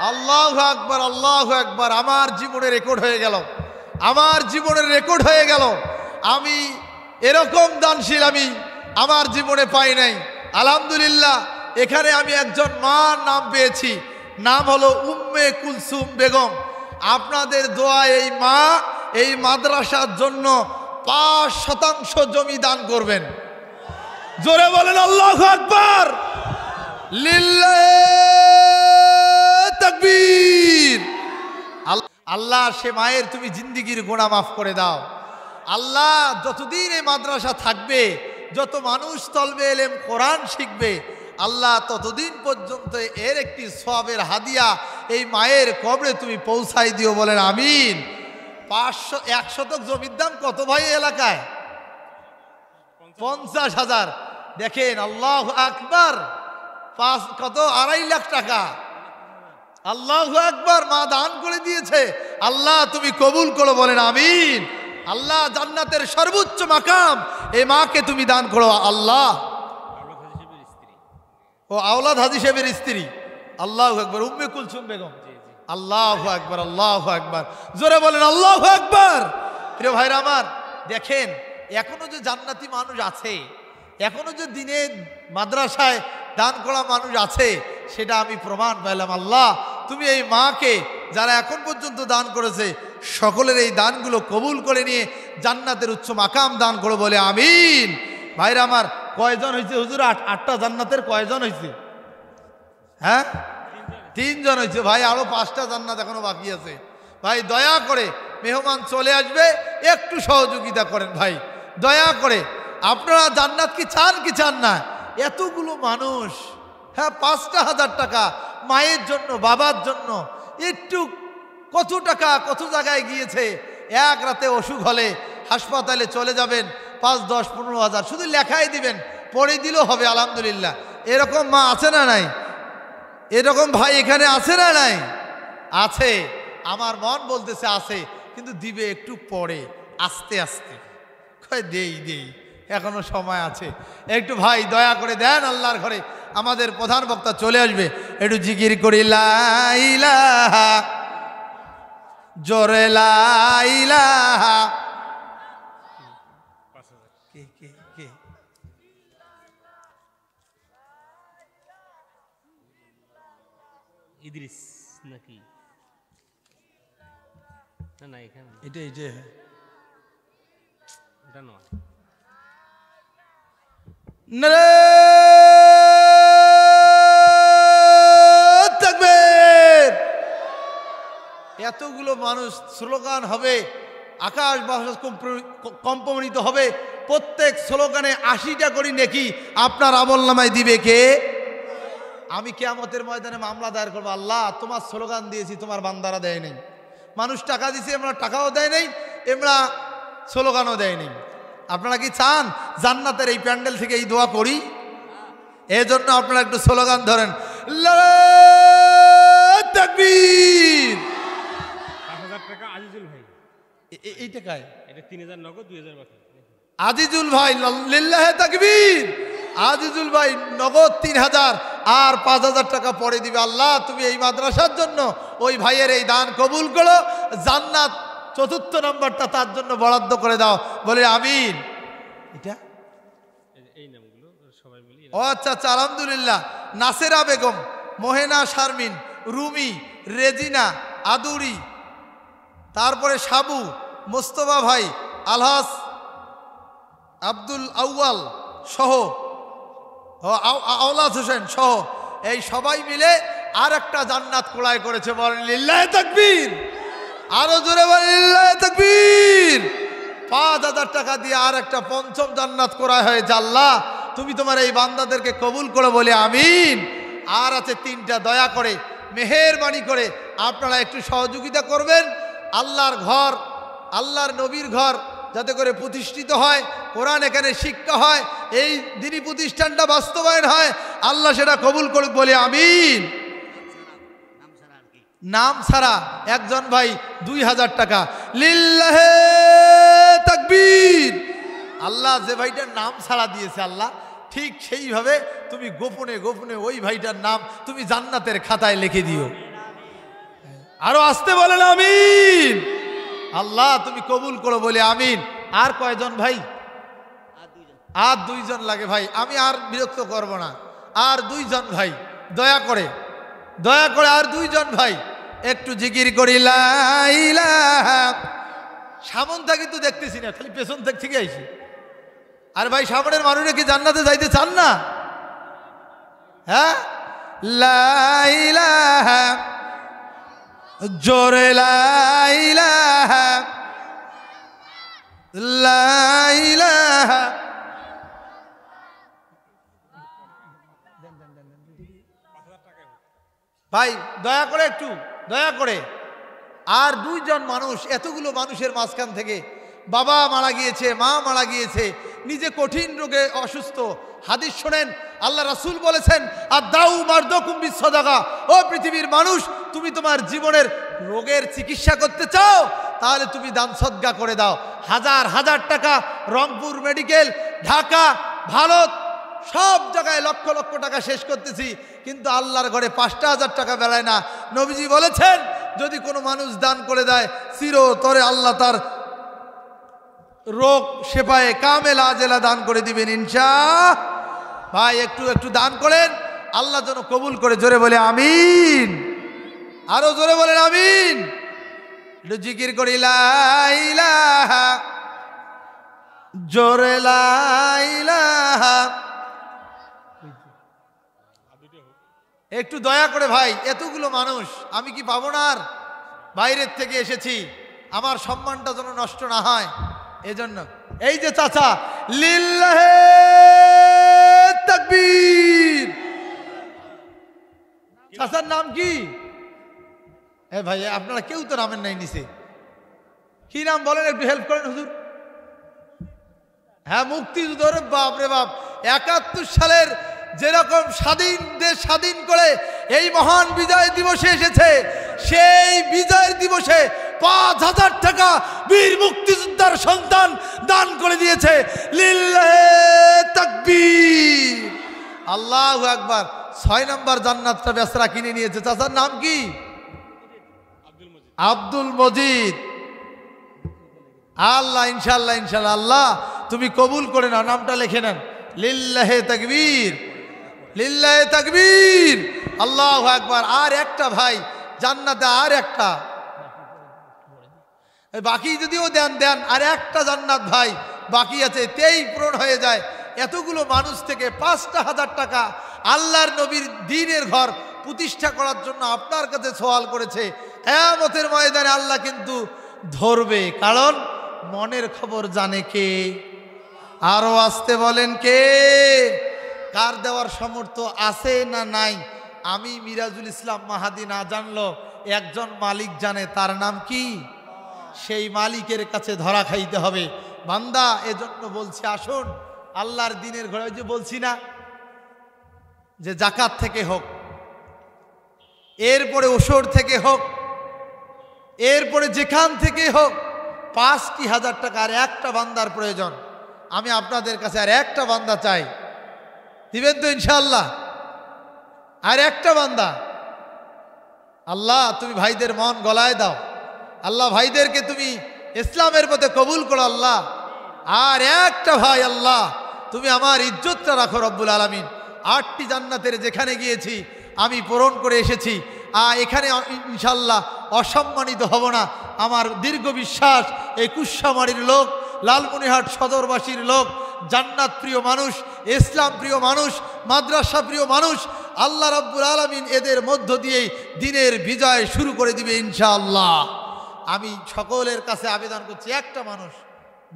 Speaker 1: আল্লাহু আকবার, আল্লাহু আকবার। আমার জীবনে রেকর্ড হয়ে গেল, আমার জীবনের রেকর্ড হয়ে গেল। আমি এরকম দানশীল আমি আমার জীবনে পাই নাই। আলহামদুলিল্লাহ, এখানে আমি একজন মার নাম পেয়েছি, নাম হলো উম্মে কুলসুম বেগম। আপনাদের দোয়ায় এই মা এই মাদ্রাসার জন্য 5% জমি দান করবেন। জোরে বলেন আল্লাহু আকবার, লিল্লাহি তাকবীর। আল্লাহ সে মায়ের তুমি জিন্দেগির গুনাহ মাফ করে দাও। আল্লাহ যতদিন এই মাদ্রাসা থাকবে, যত মানুষ তলবে এলেম কোরআন শিখবে, আল্লাহ ততদিন পর্যন্ত এর একটি সওয়াবের হাদিয়া এই মায়ের কবরে তুমি পৌঁছাই দিও। বলেন আমিন। 1 শতক জমির দাম কত ভাই এলাকায়? 50,000। দেখেন আল্লাহু আকবার, কত 2.5 লাখ টাকা। আল্লাহু আকবার, মা দান করে দিয়েছে। আল্লাহ তুমি কবুল করো, বলেন আমিন। আল্লাহ জান্নাতের সর্বোচ্চ মাকাম এই মাকে তুমি দান করো আল্লাহ। ও আওলাদ হাজী সাহেবের স্ত্রী, আল্লাহু আকবার, উম্মে কুলসুম বেগম। আল্লাহু আকবার, আল্লাহু আকবার। জোরে বলেন আল্লাহু আকবার। প্রিয় ভাইরা আমার, দেখেন এখনো যে জান্নাতি মানুষ আছে, এখনো যে দিনে মাদ্রাসায় দান করা মানুষ আছে, সেটা আমি প্রমাণ পেলাম। আল্লাহ তুমি এই মাকে যারা এখন পর্যন্ত দান করেছে সকলের এই দানগুলো কবুল করে নিয়ে জান্নাতের উচ্চ মাকাম দান করো বলে আমিন। ভাইরা আমার, কয়জন হয়েছে হুজুর? আটটা জান্নাতের কয়জন হয়েছে? হ্যাঁ, 3 জন হয়েছে ভাই। আরো 5টা জান্নাত এখনো বাকি আছে ভাই। দয়া করে মেহমান চলে আসবে, একটু সহযোগিতা করেন ভাই, দয়া করে। আপনারা জান্নাত কি চান কি চান না? এতগুলো মানুষ, হ্যাঁ 5,000 টাকা মায়ের জন্য, বাবার জন্য, একটু কত টাকা কত জায়গায় গিয়েছে। এক রাতে অসুখ হলে হাসপাতালে চলে যাবেন, 5, 10, 15 হাজার শুধু লেখাই দিবেন, পড়ে দিলেও হবে আলহামদুলিল্লাহ। এরকম মা আছে না নাই? এরকম ভাই এখানে আছে না নাই? আছে। আমার মন বলতেছে আছে, কিন্তু দিবে একটু পরে, আস্তে আস্তে। দেই দেই, এখনো সময় আছে। একটু ভাই দয়া করে দেন আল্লাহর ঘরে। আমাদের প্রধান বক্তা চলে আসবে, একটু জিকির করি লা ইলাহা, জোরে লা ইলাহা। কে কে কে?
Speaker 2: ইদ্রিস নাকি? না না, এখানে
Speaker 1: এটা
Speaker 2: এটা নয়।
Speaker 1: এতগুলো মানুষ, স্লোগান হবে, আকাশ বাতাস কম্পনিত হবে। প্রত্যেক স্লোগানে 80টা করে নেকি আপনার আমলনামায় দিবে কে? আমি কিয়ামতের ময়দানে মামলা দায়ের করবো, আল্লাহ তোমার স্লোগান দিয়েছি, তোমার বান্দারা দেয় নাই। মানুষ টাকা দিয়েছে, আমরা টাকাও দেয় নাই, আমরা স্লোগানও দেয় নাই। আপনারা কি চান জান্নাতের এই প্যান্ডেল থেকে এই দোয়া করি? এজন্য আপনারা একটু স্লোগান ধরেন, আল্লাহু তাকবীর।
Speaker 2: 5,000 টাকা আজিজুল ভাই।
Speaker 1: এই টাকায়
Speaker 2: এটা 3,000 নগদ, 2,000 বাকি।
Speaker 1: আজিজুল ভাই, লিল্লাহে তাকবীর। আজিজুল ভাই নগদ 3,000 আর 5,000 টাকা পরে দিবে। আল্লাহ তুমি এই মাদ্রাসার জন্য ওই ভাইয়ের এই দান কবুল করো, জান্নাত 4th নম্বরটা তার জন্য বরাদ্দ করে দাও বলে আমিন। এটা
Speaker 2: এই নামগুলো সবাই মিলে।
Speaker 1: ও আচ্ছা আচ্ছা, আলহামদুলিল্লাহ। নাসেরা বেগম, মোহেনা শারমিন, রুমি, রেজিনা, আদুরি, তারপরে সাবু, মোস্তফা ভাই, আলহাস, আব্দুল আউয়াল সহ, আওলাদ হোসেন সহ এই সবাই মিলে আর একটা জান্নাত ক্রয় করেছে। বলেন লিল্লাহে তাকবীর। আরো জোরে বলেন লিল্লাহে তাকবীর। 5,000 টাকা দিয়ে আর একটা 5ম জান্নাত ক্রয় হয়েছে। আল্লাহ তুমি তোমার এই বান্দাদেরকে কবুল করে বলে আমিন। আর আছে 3টা, দয়া করে মেহেরবানি করে আপনারা একটু সহযোগিতা করবেন। আল্লাহর ঘর, আল্লাহর নবীর ঘর যাতে করে প্রতিষ্ঠিত হয়, কোরআন এখানে শিক্ষা হয়, এই দিনী প্রতিষ্ঠানটা বাস্তবায়ন হয়, আল্লাহ সেটা কবুল করুক বলে আমিন। নাম ছাড়া একজন ভাই 2,000 টাকা, লিল্লাহে তাকবীর। আল্লাহ যে ভাইটার নাম ছাড়া দিয়েছে, আল্লাহ ঠিক সেইভাবে তুমি গোপনে গোপনে ওই ভাইটার নাম তুমি জান্নাতের খাতায় লিখে দিও। আরো আসতে বলেন আমিন। আল্লাহ তুমি কবুল করো বলে আমিন। আর কয়জন ভাই? আর 2 জন লাগে ভাই, আমি আর বিরক্ত করব না। আর 2 জন ভাই, দয়া করে দয়া করে আর 2 জন ভাই একটু জিকির করি লা ইলাহা। সামন থেকে তো দেখতেছি না, খালি পেছন থেকে আইছি। আর ভাই সামনের মানুষরা কি জান্নাতে যাইতে চান না? হ্যাঁ, লা ইলাহা, জোরে লা ইলাহা, লা ইলাহা। ভাই দয়া করে একটু দয়া করে আর 2 জন মানুষ, এতগুলো মানুষের মাঝখান থেকে বাবা মারা গিয়েছে, মা মারা গিয়েছে, নিজে কঠিন রোগে অসুস্থ। হাদিস শোনেন, আল্লাহ রাসূল বলেছেন আদাউ মারদুকুম বিসসাদাকা। ও পৃথিবীর মানুষ, তুমি তোমার জীবনের রোগের চিকিৎসা করতে চাও, তাহলে তুমি দান সদকা করে দাও। হাজার হাজার টাকা রংপুর মেডিকেল, ঢাকা, ভারত সব জায়গায় লক্ষ লক্ষ টাকা শেষ করতেছি, কিন্তু আল্লাহর ঘরে 5,000 টাকা বেড়ায় না। নবীজি বলেছেন যদি কোনো মানুষ দান করে দেয়, চিরতরে আল্লাহ তার রোগ শেফায়ে কামেল আজেলা দান করে দিবেন ইনশাআল্লাহ। ভাই একটু একটু দান করেন, আল্লাহ যেন কবুল করে। জোরে বলে আমিন, আরো জোরে বলেন আমিন। একটু জিকির করি লা ইলাহা, জোরে লা ইলাহা। একটু দয়া করে ভাই, এতগুলো মানুষ আমি কি পাবো না? আর বাইরের থেকে এসেছি, আমার সম্মানটা যেন নষ্ট না হয় এজন্য। এই যে চাচা, লিল্লাহে তাকবীর। চাচার নাম কি? এ ভাই আপনারা কেউ তো নামের নাই নিচে, কি নাম বলেন, একটু হেল্প করেন হুজুর। হ্যাঁ, মুক্তিযুদ্ধ। বাপ রে বাপ, ৭১ সালের যেরকম স্বাধীন দেশ স্বাধীন করে এই মহান বিজয় দিবসে এসেছে, সেই বিজয়ের দিবসে ৫,০০০ টাকা বীর মুক্তিযোদ্ধার সন্তান দান করে দিয়েছে। লিল্লাহে তাকবীর, আল্লাহু আকবার। ৬ নম্বর জান্নাতটা বেচারা কিনে নিয়েছে। চাচার নাম কি? আব্দুল মজিদ। আল্লাহ ইনশাল্লাহ ইনশাল্লাহ আল্লাহ তুমি কবুল করে নাও, নামটা লিখে নেন। লিল্লাহে তাকবীর, লিল্লাহে তাকবীর, আল্লাহু আকবার। আর একটা ভাই জান্নাতে, আর একটা বাকি, যদিও দেন দেন, আর একটা জান্নাত ভাই বাকি আছে, তেই পূরণ হয়ে যায়। এতগুলো মানুষ থেকে ৫,০০০ টাকা আল্লাহর নবীর দ্বীনের ঘর প্রতিষ্ঠা করার জন্য আপনার কাছে সওয়াল করেছে। কিয়ামতের ময়দানে আল্লাহ কিন্তু ধরবে, কারণ মনের খবর জানে কে? আরো আসতে বলেন কে? কার দেওয়ার সামর্থ্য আছে না নাই? আমি মিরাজুল ইসলাম মাহাদি না জানলো, একজন মালিক জানে, তার নাম কি? সেই মালিকের কাছে ধরা খাইতে হবে বান্দা। এজন্য বলছি, আসুন আল্লাহর দ্বীনের ঘরে, ওই যে বলছি না যে জাকাত থেকে হোক, এরপরে ওসর থেকে হোক, এরপরে যেখান থেকে হোক, ৫,০০০ টাকা আর একটা বান্দার প্রয়োজন। আমি আপনাদের কাছে আর একটা বান্দা চাই, দিবেন তো ইনশাআল্লাহ? আর একটা বান্দা। আল্লাহ তুমি ভাইদের মন গলায় দাও, আল্লাহ ভাইদেরকে তুমি ইসলামের পথে কবুল করো আল্লাহ। আর একটা ভাই, আল্লাহ তুমি আমার ইজ্জতটা রাখো রব্বুল আলামিন। ৮টি জান্নাতের যেখানে গিয়েছি আমি পূরণ করে এসেছি, এখানে ইনশাল্লাহ অসম্মানিত হব না। আমার দীর্ঘ বিশ্বাস, এই কুশামারির লোক, লালমনিরহাট সদরবাসীর লোক, জান্নাত প্রিয় মানুষ, ইসলাম প্রিয় মানুষ, মাদ্রাসা প্রিয় মানুষ, আল্লাহ রাব্বুল আলামিন এদের মধ্য দিয়েই দিনের বিজয় শুরু করে দিবে ইনশাআল্লাহ। আমি সকলের কাছে আবেদন করছি, একটা মানুষ,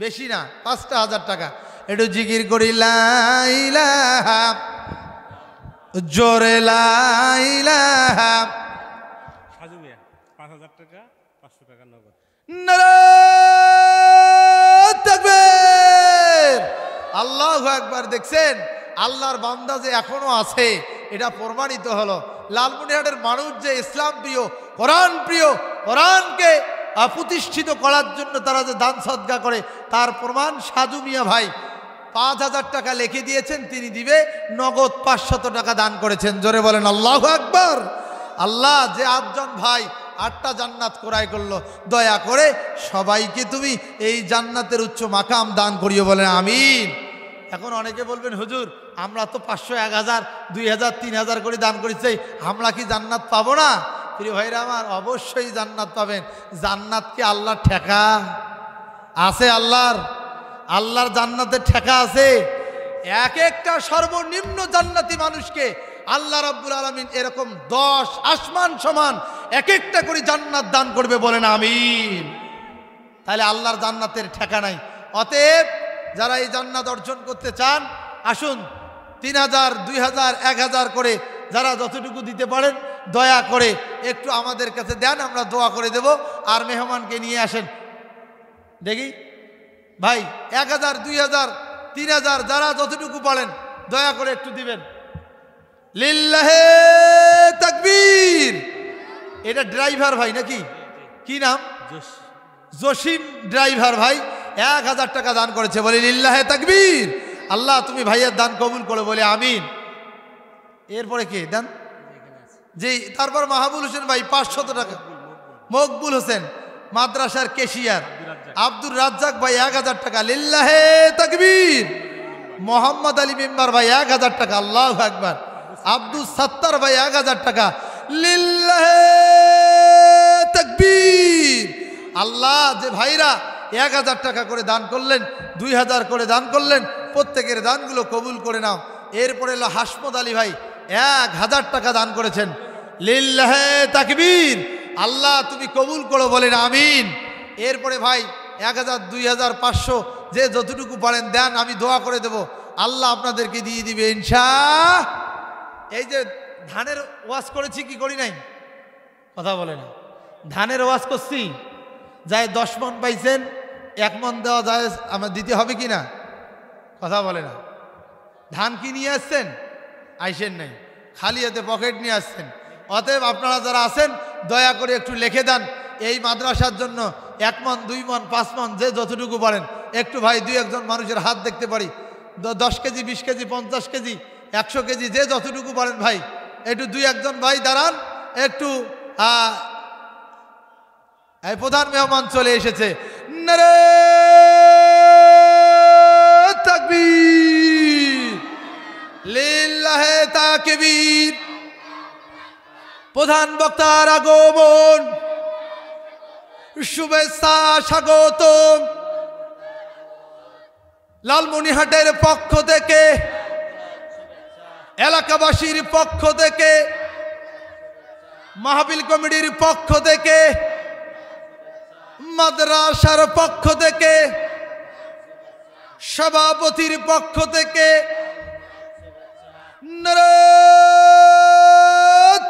Speaker 1: বেশি না, ৫,০০০ টাকা। একটু জিকির করি লা ইলাহা, জোরে লা ইলাহা।
Speaker 2: সাজু মিয়া ৫,০০০ টাকা, ৫০০ টাকা নগদ।
Speaker 1: নারে তাকবীর, আল্লাহু আকবার। দেখছেন আল্লাহর বান্দা যে এখনো আছে, এটা প্রমাণিত হলো। লালমনিরহাটের মানুষ যে ইসলাম প্রিয়, কোরআন প্রিয়, কোরআনকে প্রতিষ্ঠিত করার জন্য তারা যে দান সদকা করে, তার প্রমাণ সাজু মিয়া ভাই ৫,০০০ টাকা লিখে দিয়েছেন, তিনি দিবে নগদ ৫০০ টাকা দান করেছেন। জোরে বলেন আল্লাহু আকবার। আল্লাহ যে ৮জন ভাই ৮টা জান্নাত ক্রয় করলো, দয়া করে সবাইকে তুমি এই জান্নাতের উচ্চ মাকাম দান করিও, বলেন আমিন। এখন অনেকে বলবেন, হুজুর আমরা তো ৫০০, ১,০০০, ২,০০০, ৩,০০০ করে দান করেছি, আমরা কি জান্নাত পাবো না? প্রিয় ভাইরা আমার, অবশ্যই জান্নাত পাবেন। জান্নাত কি আল্লাহর ঠেকা আছে? আল্লাহর জান্নাতের ঠেকা আছে? এক একটা সর্বনিম্ন জান্নাতি মানুষকে আল্লাহ রাব্বুল আলামিন এরকম 10 আসমান সমান এক একটা করে জান্নাত দান করবে, বলেন আমিন। তাহলে আল্লাহর জান্নাতের ঠেকা নাই। অতএব যারা এই জান্নাত অর্জন করতে চান, আসুন ৩,০০০, ২,০০০, ১,০০০ করে যারা যতটুকু দিতে পারেন দয়া করে একটু আমাদের কাছে দেন, আমরা দোয়া করে দেব। আর মেহমানকে নিয়ে আসেন দেখি ভাই, ১,০০০, ২,০০০, ৩,০০০ যারা যতটুকু পারেন দয়া করে একটু দিবেন। লিল্লাহে তাকবীর। এটা ড্রাইভার ভাই নাকি? কি নাম? জসিম ড্রাইভার ভাই ১,০০০ টাকা দান করেছে, বলে লিল্লাহে তাকবীর। আল্লাহ তুমি ভাইয়ের দান কবুল করে, বলে আমিন। এরপরে কে দেন? জি, তারপর মাহবুল হোসেন ভাই ৫০০ টাকা। মকবুল হোসেন মাদ্রাসার কেশিয়ার। আব্দুর রাজ্জাক ভাই ১,০০০ টাকা, লিল্লাহে তাকবীর। মোহাম্মদ আলী মেম্বার ভাই ১,০০০ টাকা, আল্লাহু আকবার। আব্দুল সত্তার ভাই ১,০০০ টাকা, লিল্লাহে তাকবীর। আল্লাহ যে ভাইরা 1000 টাকা করে দান করলেন, 2000 করে দান করলেন, প্রত্যেকের দানগুলো কবুল করে নাও। এরপরে এলো হাসমত আলী ভাই 1000 টাকা দান করেছেন। লিল্লাহে তাকবীর, আল্লাহ তুমি কবুল করো বলেন আমিন। এরপরে ভাই 1000, 2000, 500 যে যতটুকু পারেন দেন, আমি দোয়া করে দেব, আল্লাহ আপনাদেরকে দিয়ে দিবে ইনশাআল্লাহ। এই যে ধানের ওয়াজ করেছি কি করি নাই, কথা বলে না, ধানের ওয়াজ করছি, যায় 10 মণ পাইছেন, 1 মণ দেওয়া যায় আমার দিতে হবে কি না, কথা বলে না। ধান কি নিয়ে আসছেন, আইসেন নাই, খালি হাতে পকেট নিয়ে আসছেন। অতএব আপনারা যারা আছেন দয়া করে একটু লিখে দেন এই মাদ্রাসার জন্য 1 মণ, 2 মণ, 5 মণ যে যতটুকু পারেন। একটু ভাই 2-1 জন মানুষের হাত দেখতে পারি, 10 কেজি, 20 কেজি, 50 কেজি, 100 কেজি যে যতটুকু পারেন ভাই, একটু 2-1 জন ভাই দাঁড়ান একটু। এই প্রধান মেহমান চলে এসেছে, নারে তাকবীর, লিল্লাহে তাকবীর। প্রধান বক্তার আগমন, শুভেচ্ছা স্বাগতম। লালমনিরহাটের পক্ষ থেকে, এলাকাবাসীর পক্ষ থেকে, মাহফিল কমিটির পক্ষ থেকে, মাদ্রাসার পক্ষ থেকে, সভাপতির পক্ষ থেকে নারে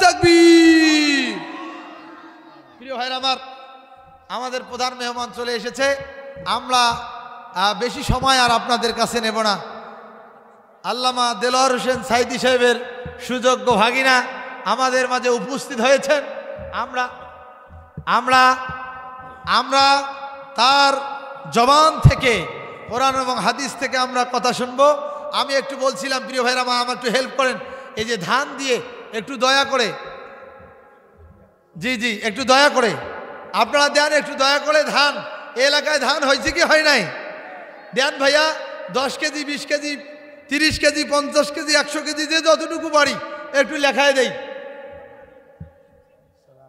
Speaker 1: তাকবীর। প্রিয় ভাইরা আমার, আমাদের প্রধান মেহমান চলে এসেছে। আমরা বেশি সময় আর আপনাদের কাছে নেব না। আল্লামা দেলোয়ার হোসেন সাইদি সাহেবের সুযোগ্য ভাগিনা আমাদের মাঝে উপস্থিত হয়েছেন। আমরা তার জবান থেকে, কোরআন এবং হাদিস থেকে আমরা কথা শুনবো। আমি একটু বলছিলাম, প্রিয় ভাইরা আমার একটু হেল্প করেন, এই যে ধান দিয়ে একটু দয়া করে, জি জি একটু দয়া করে আপনারা দেন, একটু দয়া করে ধান, এলাকায় ধান হয়েছে কি হয় নাই দেন ভাইয়া। 10 KG, 20 KG, 30 KG, 50 KG, 100 KG যে যতটুকু পারি একটু লেখায় দেই,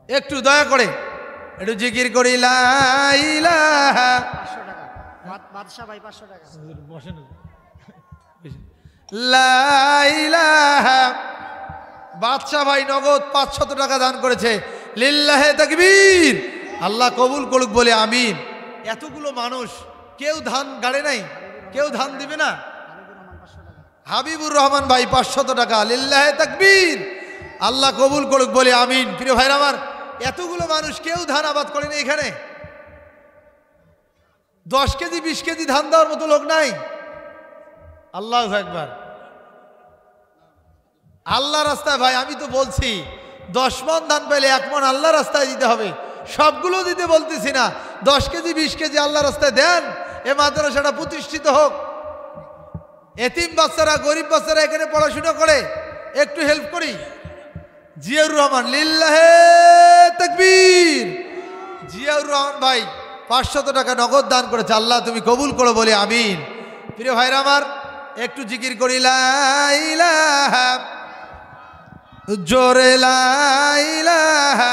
Speaker 1: একটু দয়া করে একটু জিকির করি লা ইলাহা।
Speaker 3: 500 টাকা বাদশা ভাই, 500 টাকা
Speaker 1: লা ইলাহা। বাদশা ভাই নগদ 500 টাকা দান করেছে। লিল্লাহে তাকবীর, আল্লাহ কবুল করুক বলে আমিন। এতগুলো মানুষ কেউ ধান গাড়ে নাই, কেউ ধান দিবে না। হাবিবুর রহমান ভাই 500 টাকা। লিল্লাহে তাকবীর, আল্লাহ কবুল করুক বলে আমিন। প্রিয় ভাইরা আমার, এতগুলো মানুষ কেউ ধান আবাদ করেনি এখানে। 10 কেজি, 20 কেজি ধান দেওয়ার মতো লোক নাই। আল্লাহু আকবার। আল্লাহ রাস্তায় ভাই, আমি তো বলছি 10 মণ ধান পেলে 1 মণ আল্লাহ রাস্তায় দিতে হবে। সবগুলো দিতে বলতেছি না, 10 কেজি, 20 কেজি আল্লাহ রাস্তায় দেন, এ মাদ্রাসাটা প্রতিষ্ঠিত হোক। এতিম বাচ্চারা, গরিব বাচ্চারা এখানে পড়াশোনা করে, একটু হেল্প করি। জিয়াউর রহমান, লিল্লাহে তাকবীর। জিয়াউর রহমান ভাই 500 টাকা নগদ দান করেছে। আল্লাহ তুমি কবুল করো বলে আমিন। প্রিয় ভাইরা আমার, একটু জিকির করি লা ইলাহা, জোরে লা ইলাহা।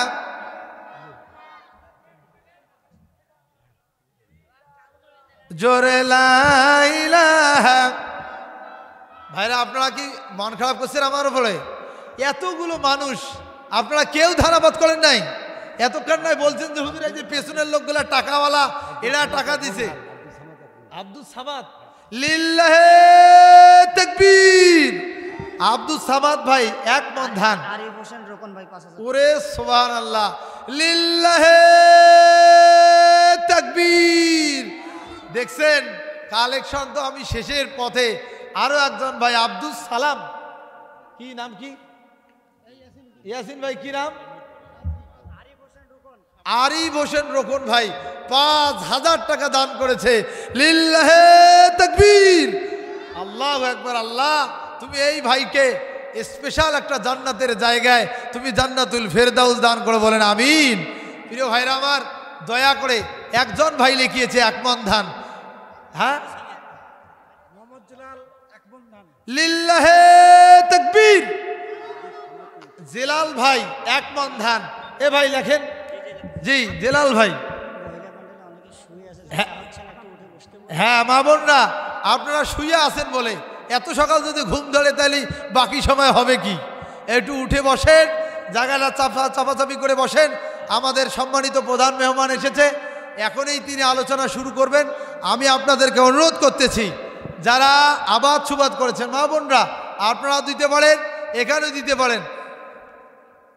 Speaker 1: জোরে লা ইলাহা। ভাইরা আপনারা কি মন খারাপ করছেন আমার উপরে? এতগুলো মানুষ আপনারা কেউ ধারাবাদ করেন নাই, এতক্ষণ নাই বলছেন যে হুজুর এই যে পেছনের লোকগুলা টাকাওয়ালা, এরা টাকা দিছে। আব্দুল সামাদ, লিল্লাহে তাকবীর। আব্দুল সামাদ ভাই 1 মণ ধান।
Speaker 3: আরিফ হোসেন রোকন ভাই 5000।
Speaker 1: ওরে সুবহানাল্লাহ, লিল্লাহে তাকবীর। দেখছেন কালেকশন তো আমি শেষের পথে। আরো একজন ভাই আব্দুল সালাম, কি নাম কি? ইয়াসিন ভাই কি নাম? আরিফ হোসেন রোকন ভাই 5000 টাকা দান করেছে। লিল্লাহে তাকবীর, আল্লাহু আকবার। আল্লাহ তুমি এই ভাইকে স্পেশাল একটা জান্নাতের জায়গায় তুমি জান্নাতুল ফেরদাউস দান করে বলেন আমিন। প্রিয় ভাইরা আমার, দয়া করে একজন ভাই লিখিয়েছে 1 মণ ধান। হ্যাঁ, লিল্লাহে তাকবীর। জেলাল ভাই 1 মণ ধান। এ ভাই লেখেন। জি জেলাল ভাই
Speaker 3: হচ্ছেন একটু উঠে বসতে বলুন।
Speaker 1: হ্যাঁ মা বোনরা, আপনারা শুয়ে আছেন বলে এত সকাল যদি ঘুম ধরে তাহলে বাকি সময় হবে কি? একটু উঠে বসেন, জায়গাটা চাপাচাপি করে বসেন। আমাদের সম্মানিত প্রধান মেহমান এসেছে, এখনই তিনি আলোচনা শুরু করবেন। আমি আপনাদেরকে অনুরোধ করতেছি, যারা আবাদ সুবাদ করেছেন মা বোনরা, আপনারা দিতে পারেন, এখানেও দিতে পারেন।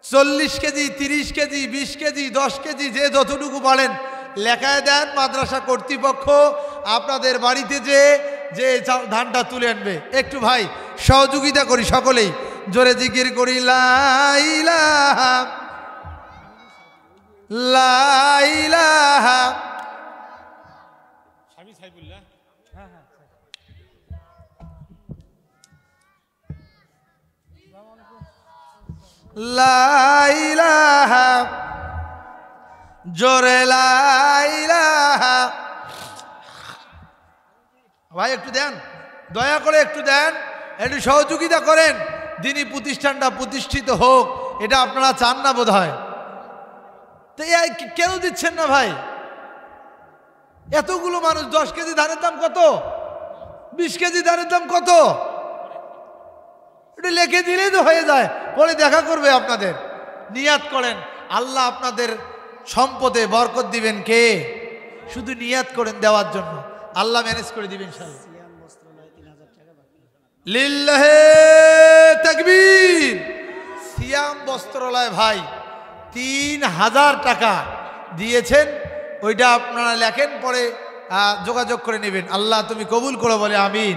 Speaker 1: 40 কেজি, 30 কেজি, 20 কেজি, 10 কেজি, যে যতটুকু পারেন লেখায় দেন। মাদ্রাসা কর্তৃপক্ষ আপনাদের বাড়িতে যে ধানটা তুলে আনবে। একটু ভাই সহযোগিতা করি, সকলেই জোরে জিকির করি লা ইলাহা লা ইলাহা।
Speaker 2: স্বামী সাইবুল্লাহ।
Speaker 1: লা ইলাহা, জোরে লা ইলাহা। ভাই একটু দেন, দয়া করে একটু দেন, একটু সহযোগিতা করেন। দিনী প্রতিষ্ঠানটা প্রতিষ্ঠিত হোক, এটা আপনারা চান না বোধ হয়। তো কেন দিচ্ছেন না ভাই? এতগুলো মানুষ, 10 কেজি ধানের দাম কত? 20 কেজি ধানের দাম কত? এটা লিখে দিলেই তো হয়ে যায়, পরে দেখা করবে আপনাদের। নিয়াত করেন, আল্লাহ আপনাদের সম্পদে বরকত দিবেন। কে? শুধু নিয়াত করেন দেওয়ার জন্য, আল্লাহ ম্যানেজ করে দিবেন ইনশাআল্লাহ।
Speaker 3: সিয়াম বস্ত্রালয় 3000 টাকা বাকি।
Speaker 1: লিল্লাহে তাকবীর। সিয়াম বস্ত্রালয় ভাই 3000 টাকা দিয়েছেন, ওইটা আপনারা লেখেন, পরে যোগাযোগ করে নেবেন। আল্লাহ তুমি কবুল করো বলে আমিন।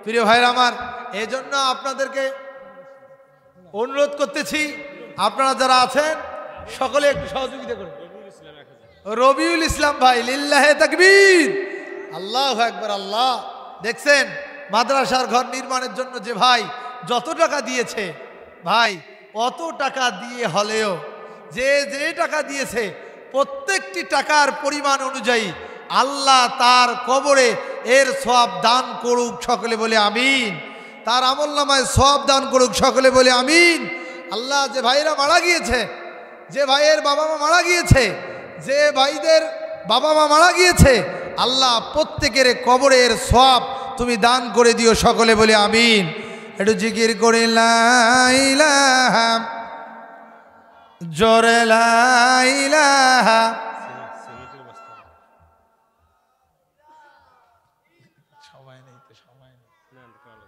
Speaker 1: প্রিয় ভাইরা আমার, এই জন্য আপনাদেরকে অনুরোধ করতেছি, আপনারা যারা আছেন সকলে একটু সহযোগিতা করুন। রবিউল ইসলাম ভাই, লিল্লাহে তাকবীর, আল্লাহু আকবার। আল্লাহ দেখছেন, মাদ্রাসার ঘর নির্মাণের জন্য যে ভাই যত টাকা দিয়েছে, ভাই অত টাকা দিয়ে হলেও যে টাকা দিয়েছে, প্রত্যেকটি টাকার পরিমাণ অনুযায়ী আল্লাহ তার কবরে এর সওয়াব দান করুক, সকলে বলে আমিন। তার আমলনামায় সওয়াব দান করুক, সকলে বলে আমিন। আল্লাহ যে ভাইরা মারা গিয়েছে, যে ভাইয়ের বাবা মা মারা গিয়েছে, যে ভাইদের বাবা মা মারা গিয়েছে, আল্লাহ প্রত্যেকের কবরের সওয়াব তুমি দান করে দিও, সকলে বলে আমিন। একটু জিকির করে লা ইলাহা, জোরে লা ইলাহা।
Speaker 2: সিমেন্টের বস্তা।
Speaker 1: সময় নেই তো, সময় নেই।
Speaker 2: না, কালো।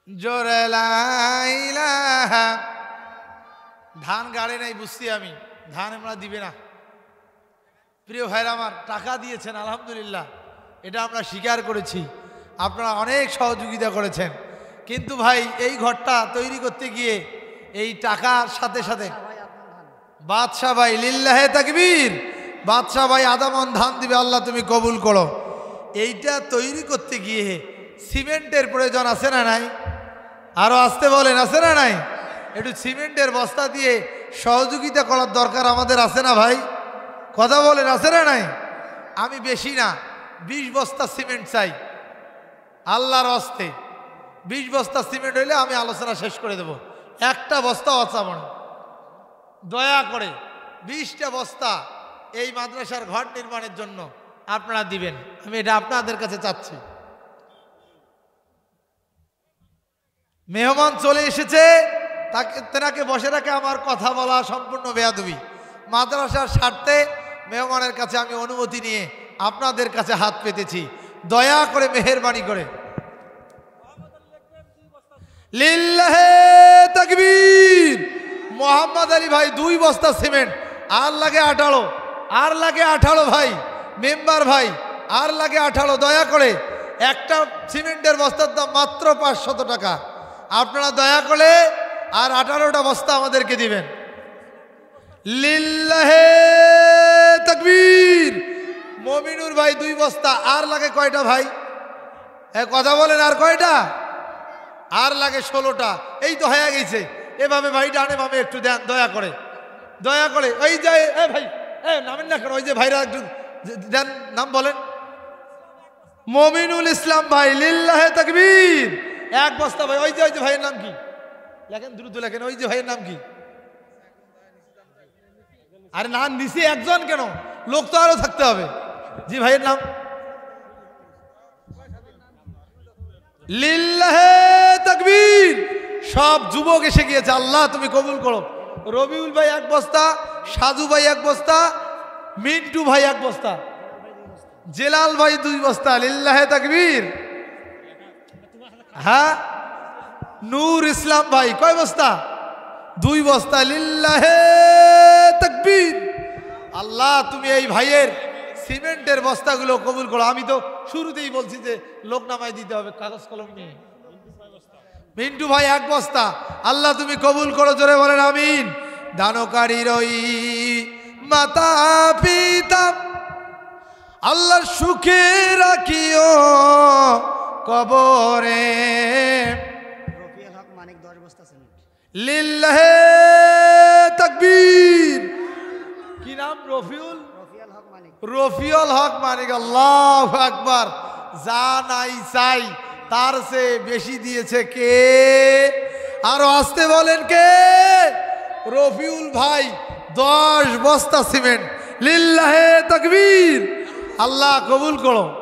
Speaker 1: জোরে লা ইলাহা। ধান গাড়ে নাই বুঝছি আমি, ধান আমরা দিবে না। প্রিয় ভাইরা আমার, টাকা দিয়েছেন আলহামদুলিল্লাহ, এটা আমরা স্বীকার করেছি। আপনারা অনেক সহযোগিতা করেছেন, কিন্তু ভাই এই ঘরটা তৈরি করতে গিয়ে এই টাকার সাথে সাথে
Speaker 3: ভাই আপনার ধান।
Speaker 1: বাদশাহ ভাই, লিল্লাহে তাকবীর, বাদশাহ ভাই আধা মন ধান দিবে, আল্লাহ তুমি কবুল করো। এইটা তৈরি করতে গিয়ে সিমেন্টের প্রয়োজন আছে না নাই? আরো আসতে বলেন, আছে না নাই? একটু সিমেন্টের বস্তা দিয়ে সহযোগিতা করার দরকার আমাদের, আছে না ভাই? কথা বলেন, আছে না নাই? আমি বেশি না, 20 বস্তা সিমেন্ট চাই আল্লাহর হস্তে। 20 বস্তা সিমেন্ট হইলে আমি আলোচনা শেষ করে দেব। একটা বস্তা অচাবো না, দয়া করে 20টা বস্তা এই মাদ্রাসার ঘর নির্মাণের জন্য আপনারা দিবেন, আমি এটা আপনাদের কাছে চাচ্ছি। মেহমান চলে এসেছে, তেনাকে বসে রাখে আমার কথা বলা সম্পূর্ণ বেয়াদবি। মাদ্রাসার স্বার্থে মেহমানের কাছে আমি অনুমতি নিয়ে আপনাদের কাছে হাত পেতেছি, দয়া করে মেহেরবানি করে। লিল্লাহে তাকবীর। মোহাম্মদ আলী ভাই 2 বস্তা সিমেন্ট, আর লাগে 18, আর লাগে 18 ভাই। মেম্বার ভাই আর লাগে 18, দয়া করে। একটা সিমেন্টের বস্তার দাম মাত্র 500 টাকা, আপনারা দয়া করে আর 18টা বস্তা আমাদেরকে দিবেন। লিল্লাহে তাকবীর। মমিনুর ভাই 2 বস্তা, আর লাগে কয়টা ভাই? কথা বলেন, আর কয়টা? আর লাগে 16টা। এই তো হয়ে গেছে। এভাবে ভাই ডানে ভাবে একটু দেন, দয়া করে, দয়া করে। ওই যে ভাই নামেন না কেন, ওই যে ভাইরা একটু দেন, নাম বলেন। মমিনুল ইসলাম ভাই, লিল্লাহে তাকবীর। 1 বস্তা ভাই। ওই যে ভাইয়ের নাম কি লেখেন, দ্রুত লেখেন, ওই যে ভাইয়ের নাম কি? আরে না, নিচে একজন কেন, লোক তো আরো থাকতে হবে। জি ভাইয়ের নাম? লিল্লাহে তাকবীর। সব যুবক এসে গিয়েছে, আল্লাহ তুমি কবুল করো। রবিউল ভাই 1 বস্তা, সাজু ভাই 1 বস্তা, মিন্টু ভাই 1 বস্তা, জেলাল ভাই 2 বস্তা। লিল্লাহে তাকবীর। হ্যাঁ, নূর ইসলাম ভাই কয় বস্তা? 2 বস্তা। লিল্লাহে তাকবীর। আল্লাহ তুমি এই ভাইয়ের সিমেন্টের বস্তাগুলো কবুল করো। আমি তো শুরুতেই বলছি যে লোক নামায় দিতে হবে, কাগজ কলম নিয়ে। মিন্টু ভাই 1 বস্তা। আল্লাহ তুমি কবুল করো, জোরে বলেন আমিন। দানকারীর ওই মাতা পিতা আল্লাহ সুখে রাখিও কবরে।
Speaker 3: রফিয়াল হক মানিক 10 বস্তা সিমেন্ট।
Speaker 1: লিল্লাহে তাকবীর। কি নাম? রফিউল?
Speaker 3: রফিয়াল হক মানিক।
Speaker 1: রফিউল হক মানিক। আল্লাহু আকবার। যা নাই চাই তার চেয়ে বেশি দিয়েছে কে? আরো আসতে বলেন কে? রফিউল ভাই 10 বস্তা সিমেন্ট। লিল্লাহে তাকবীর। আল্লাহ কবুল করো।